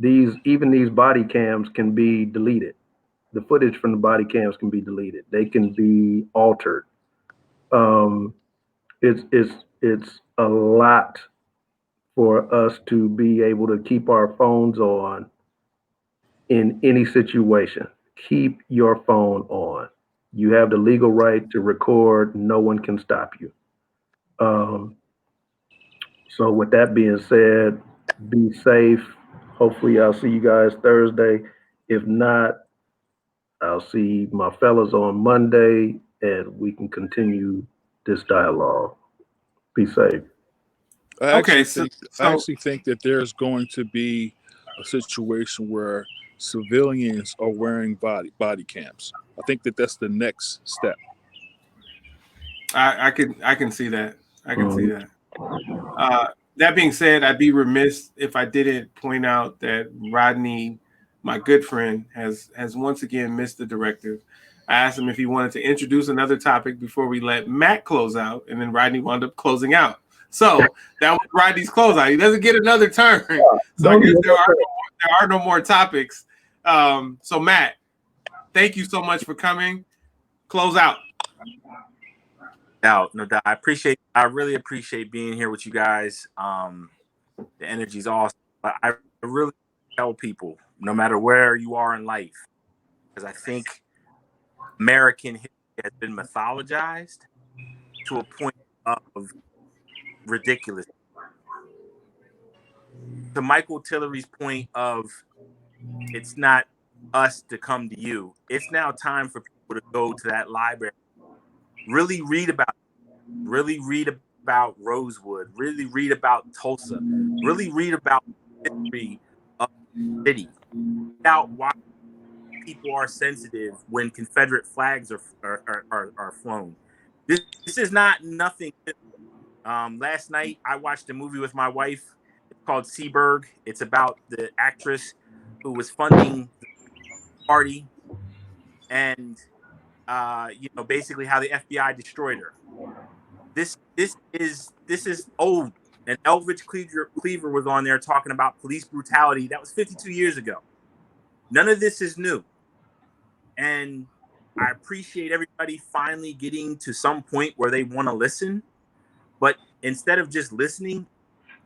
even these body cams can be deleted. The footage from the body cams can be deleted. They can be altered. It's a lot for us to be able to keep our phones on in any situation. Keep your phone on. You have the legal right to record. No one can stop you. So with that being said, be safe. Hopefully I'll see you guys Thursday. If not, I'll see my fellas on Monday and we can continue this dialogue. Be safe. I actually think that there's going to be a situation where civilians are wearing body cams. I think that that's the next step. I can see that. I can see that. That being said, I'd be remiss if I didn't point out that Rodney, my good friend, has once again missed the directive. I asked him if he wanted to introduce another topic before we let Matt close out, and then Rodney wound up closing out. So that was Rodney's closeout. He doesn't get another turn. So I guess there are no more topics. So Matt, thank you so much for coming. Close out. No doubt. I really appreciate being here with you guys. The energy's awesome. But I really tell people, no matter where you are in life, because I think American history has been mythologized to a point of ridiculous. To Michael Tillery's point of it's not us to come to you. It's now time for people to go to that library, really read about Rosewood, really read about Tulsa, really read about the history of the city, out why people are sensitive when Confederate flags are flown. This is not nothing. Last night I watched a movie with my wife. It's called Seaberg. It's about the actress who was funding the party, and basically how the FBI destroyed her. This is old. And Elvidge Cleaver was on there talking about police brutality. That was 52 years ago. None of this is new. And I appreciate everybody finally getting to some point where they want to listen. But instead of just listening,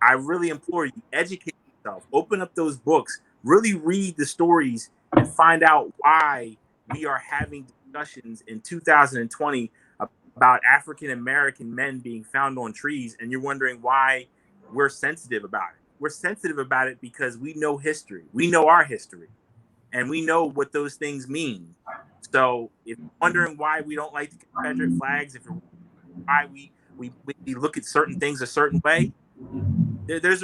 I really implore you, educate yourself, open up those books, really read the stories and find out why we are having discussions in 2020 about African-American men being found on trees. And you're wondering why we're sensitive about it. We're sensitive about it because we know history. We know our history and we know what those things mean. So if you're wondering why we don't like the Confederate flags, if you're why we look at certain things a certain way, there's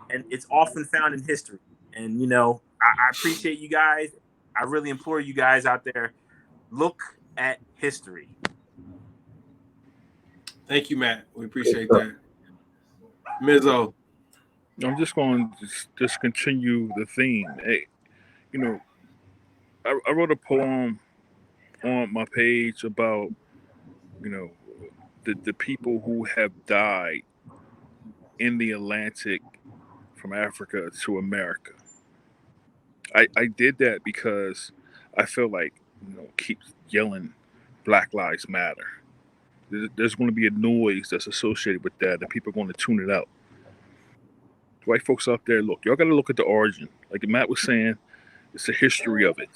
and it's often found in history. And I appreciate you guys. I really implore you guys out there, look at history. Thank you, Matt. We appreciate that. Mizzo. I'm just going to just continue the theme. Hey, I wrote a poem on my page about the people who have died in the Atlantic from Africa to America. I did that because I feel like keep yelling Black Lives Matter. There's going to be a noise that's associated with that, and people are going to tune it out. White folks out there, look, y'all got to look at the origin. Like Matt was saying, it's the history of it.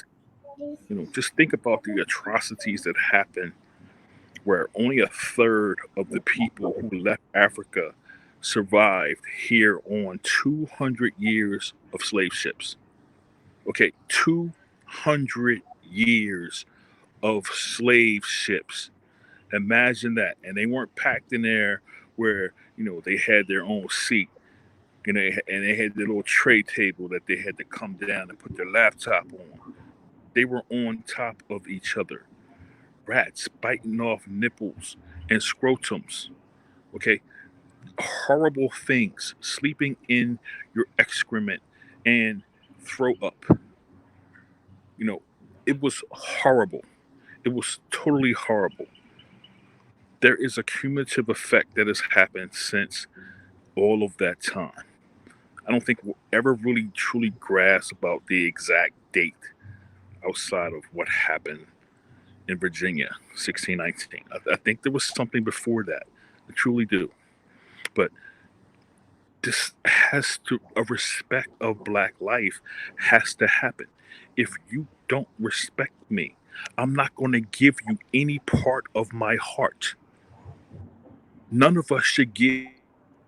Just think about the atrocities that happened where only a third of the people who left Africa survived here on 200 years of slave ships. Okay, 200 years of slave ships. Imagine that. And they weren't packed in there where, they had their own seat. And they had their little tray table that they had to come down and put their laptop on. They were on top of each other. Rats biting off nipples and scrotums. Okay? Horrible things. Sleeping in your excrement and throw up. It was horrible. It was totally horrible. There is a cumulative effect that has happened since all of that time. I don't think we'll ever really truly grasp about the exact date outside of what happened in Virginia, 1619. I think there was something before that. I truly do. But this has to, a respect of Black life has to happen. If you don't respect me, I'm not going to give you any part of my heart. None of us should give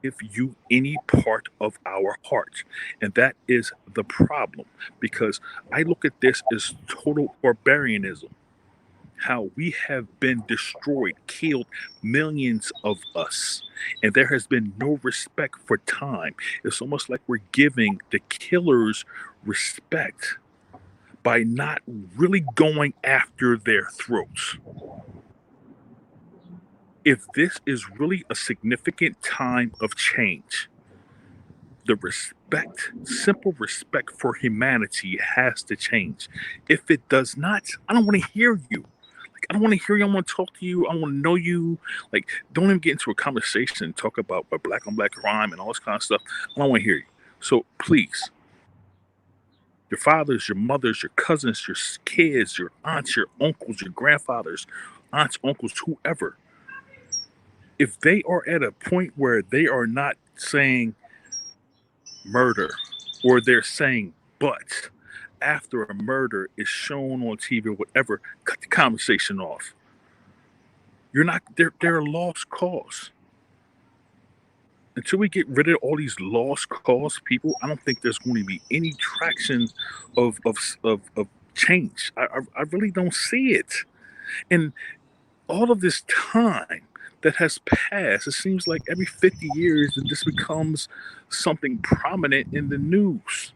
you any part of our heart. And that is the problem, because I look at this as total barbarianism. How we have been destroyed, killed millions of us, and there has been no respect for time. It's almost like we're giving the killers respect by not really going after their throats. If this is really a significant time of change, the respect, simple respect for humanity has to change. If it does not, I don't want to hear you. I don't want to hear you. I want to talk to you. I want to know you. Don't even get into a conversation and talk about black on black crime and all this kind of stuff. I don't want to hear you. So please, your fathers, your mothers, your cousins, your kids, your aunts, your uncles, your grandfathers, aunts, uncles, whoever, if they are at a point where they are not saying murder, or they're saying but after a murder is shown on TV or whatever, cut the conversation off. You're not, they're a lost cause. until we get rid of all these lost cause people, I don't think there's going to be any traction of change. I really don't see it. And all of this time that has passed, it seems like every 50 years that this becomes something prominent in the news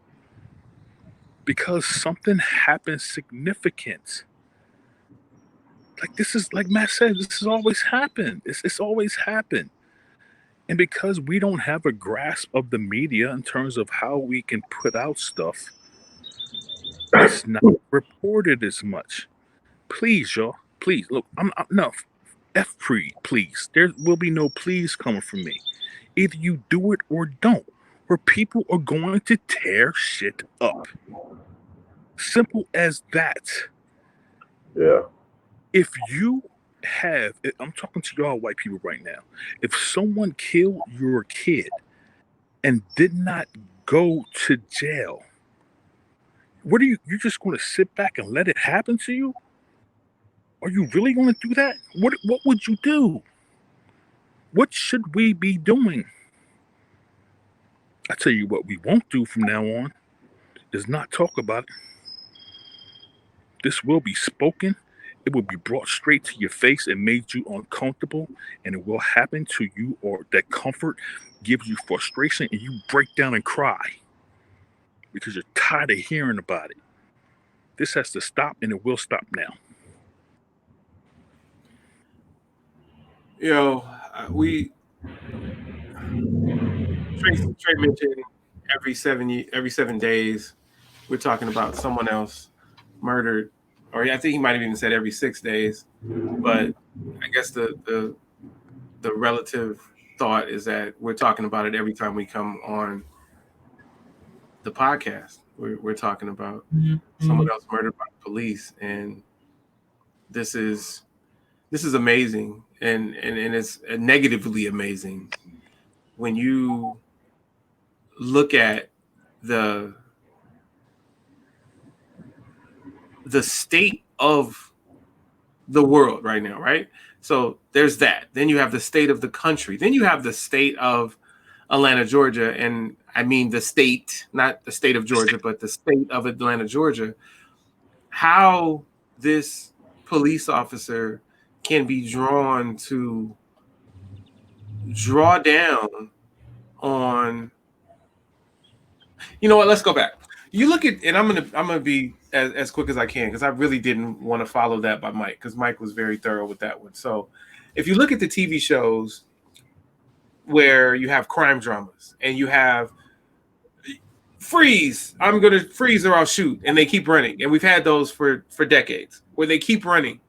because something happened significant. Like this is, like Matt said, this has always happened. It's always happened. And because we don't have a grasp of the media in terms of how we can put out stuff, it's not reported as much. Please, y'all. Please, look, I'm no F-free, please. There will be no please coming from me. Either you do it or don't, or people are going to tear shit up. Simple as that. Yeah. If you have, I'm talking to y'all white people right now. If someone killed your kid and did not go to jail, what are you're just going to sit back and let it happen to you? Are you really going to do that? What would you do? What should we be doing? I tell you what we won't do from now on is not talk about it. This will be spoken. It will be brought straight to your face and made you uncomfortable, and it will happen to you, or that comfort gives you frustration and you break down and cry because you're tired of hearing about it. This has to stop, and it will stop now. We Trey mentioned every 7 days we're talking about someone else murdered, or I think he might have even said every 6 days. But I guess the relative thought is that we're talking about it every time we come on the podcast. We're talking about someone else murdered by the police, and this is amazing, and it's negatively amazing when you look at the state of the world right now, right? So there's that. Then you have the state of the country. Then you have the state of Atlanta, Georgia. And I mean the state, not the state of Georgia, but the state of Atlanta, Georgia. How this police officer can be drawn to draw down on, you know what, let's go back. You look at, and I'm gonna be as quick as I can because I really didn't want to follow that by Mike because Mike was very thorough with that one. So if you look at the TV shows where you have crime dramas and you have freeze, I'm gonna freeze or I'll shoot, and they keep running, and we've had those for decades where they keep running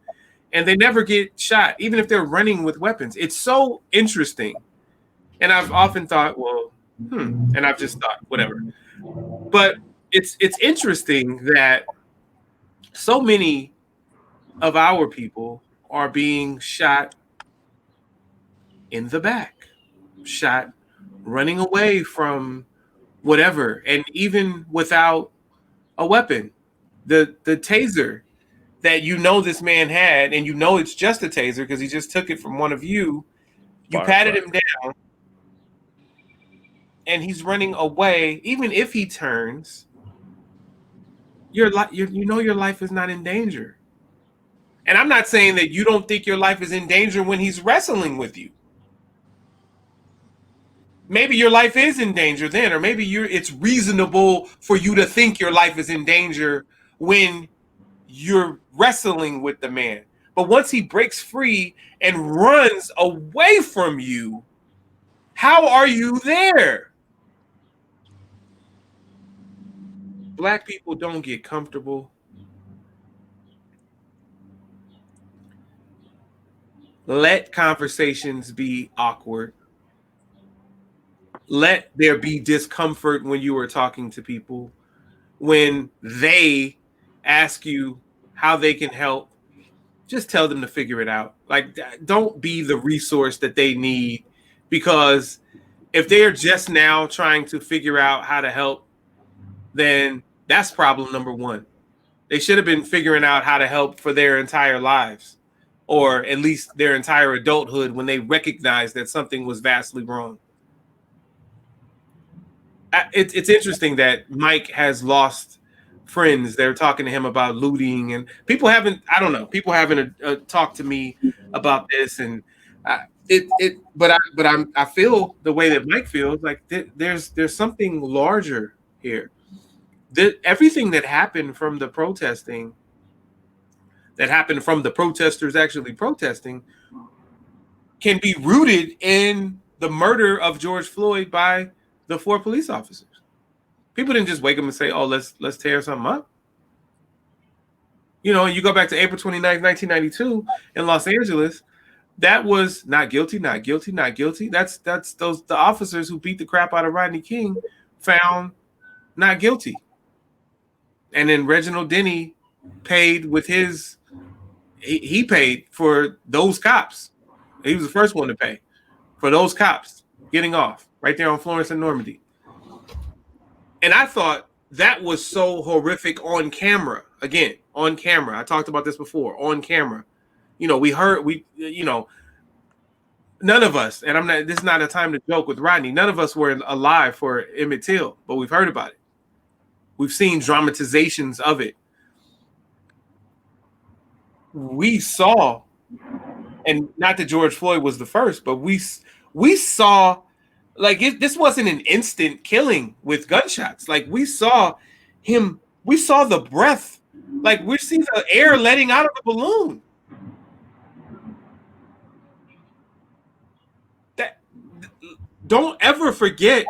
and they never get shot, even if they're running with weapons. It's so interesting, and I've often thought, well, and I've just thought whatever, but it's interesting that so many of our people are being shot in the back, shot running away from whatever, and even without a weapon. The taser that this man had, and it's just a taser because he just took it from one of you. You patted him down, and he's running away. Even if he turns, your life is not in danger. And I'm not saying that you don't think your life is in danger when he's wrestling with you. Maybe your life is in danger then, or maybe it's reasonable for you to think your life is in danger when you're wrestling with the man. But once he breaks free and runs away from you, how are you there? Black people don't get comfortable. Let conversations be awkward. Let there be discomfort when you are talking to people. When they ask you how they can help, just tell them to figure it out. Like, don't be the resource that they need, because if they're just now trying to figure out how to help, then that's problem number one. They should have been figuring out how to help for their entire lives, or at least their entire adulthood, when they recognized that something was vastly wrong. it's interesting that Mike has lost friends. They're talking to him about looting, and people haven't. I don't know. People haven't talked to me about this, and I feel the way that Mike feels. Like there's something larger here. Everything that happened from the protesting, that happened from the protesters actually protesting, can be rooted in the murder of George Floyd by the 4 police officers. People didn't just wake up and say, "Oh, let's tear something up." You know, you go back to April 29th, 1992 in Los Angeles. That was not guilty, not guilty, not guilty. That's the officers who beat the crap out of Rodney King found not guilty. And then Reginald Denny paid with his he paid for those cops. He was the first one to pay for those cops getting off right there on Florence and Normandy. And I thought that was so horrific on camera. Again, on camera. I talked about this before. On camera. You know, none of us, and this is not a time to joke with Rodney, none of us were alive for Emmett Till, but we've heard about it. We've seen dramatizations of it. We saw, and not that George Floyd was the first, but we saw, like, this wasn't an instant killing with gunshots. Like, we saw the breath, like we see the air letting out of the balloon. Don't ever forget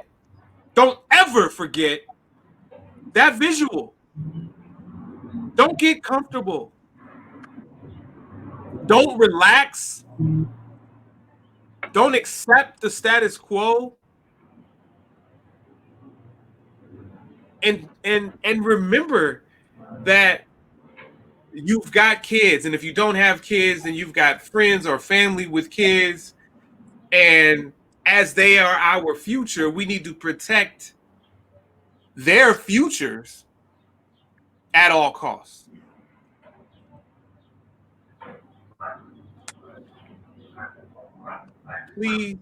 that visual. Don't get comfortable. Don't relax. Don't accept the status quo. And remember that you've got kids, and if you don't have kids, then you've got friends or family with kids, and as they are our future, we need to protect their futures at all costs. Please,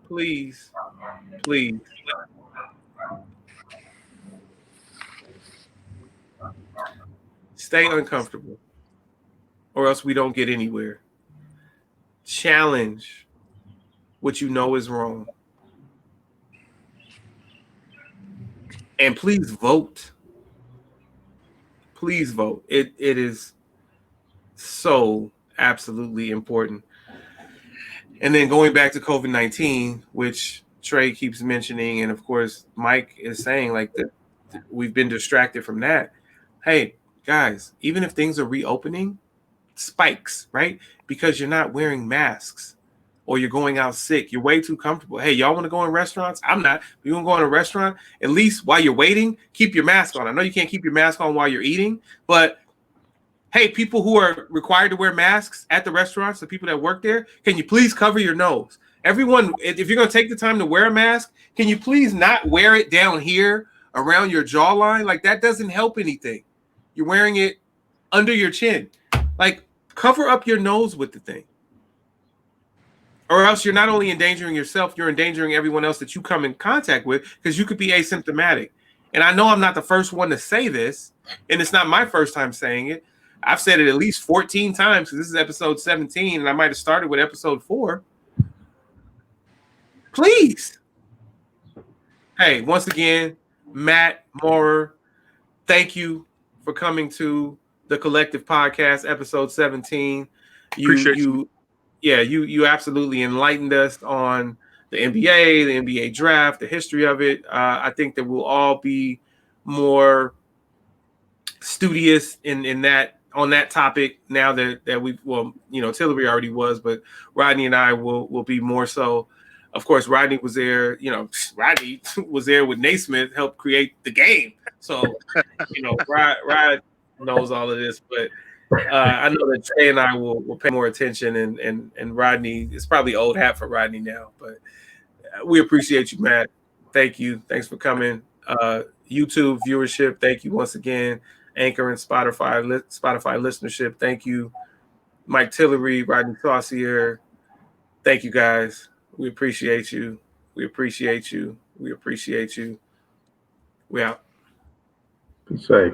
please, please. Stay uncomfortable, or else we don't get anywhere. Challenge what you know is wrong. And please vote. Please vote. It is so absolutely important. And then going back to COVID-19, which Trey keeps mentioning, and of course Mike is saying, like, that we've been distracted from that. Hey, guys, even if things are reopening, spikes, right? Because you're not wearing masks, or you're going out sick. You're way too comfortable. Hey, y'all want to go in restaurants? I'm not. If you want to go in a restaurant, at least while you're waiting, keep your mask on. I know you can't keep your mask on while you're eating, but hey, people who are required to wear masks at the restaurants, the people that work there, can you please cover your nose? Everyone, if you're going to take the time to wear a mask, can you please not wear it down here around your jawline? Like, that doesn't help anything. You're wearing it under your chin. Like, cover up your nose with the thing. Or else you're not only endangering yourself, you're endangering everyone else that you come in contact with, because you could be asymptomatic. And I know I'm not the first one to say this, and it's not my first time saying it. I've said it at least 14 times, because this is episode 17, and I might have started with episode 4. Please. Hey, once again, Matt, Maurer, thank you for coming to the Collective Podcast, episode 17. Appreciate you. Yeah, you absolutely enlightened us on the NBA draft, the history of it. I think that we'll all be more studious in that, on that topic now that we've, well, you know, Tillery already was, but Rodney and I will be more so. Of course, Rodney was there. You know, Rodney was there with Naismith, helped create the game. So, you know, Rod knows all of this, but I know that Trey and I will pay more attention, and Rodney, it's probably old hat for Rodney now, but we appreciate you, Matt. Thank you. Thanks for coming. YouTube viewership, thank you once again. Anchor and Spotify listenership, thank you. Mike Tillery, Rodney Saucier, thank you guys. We appreciate you. We appreciate you. We appreciate you. We out. Be safe.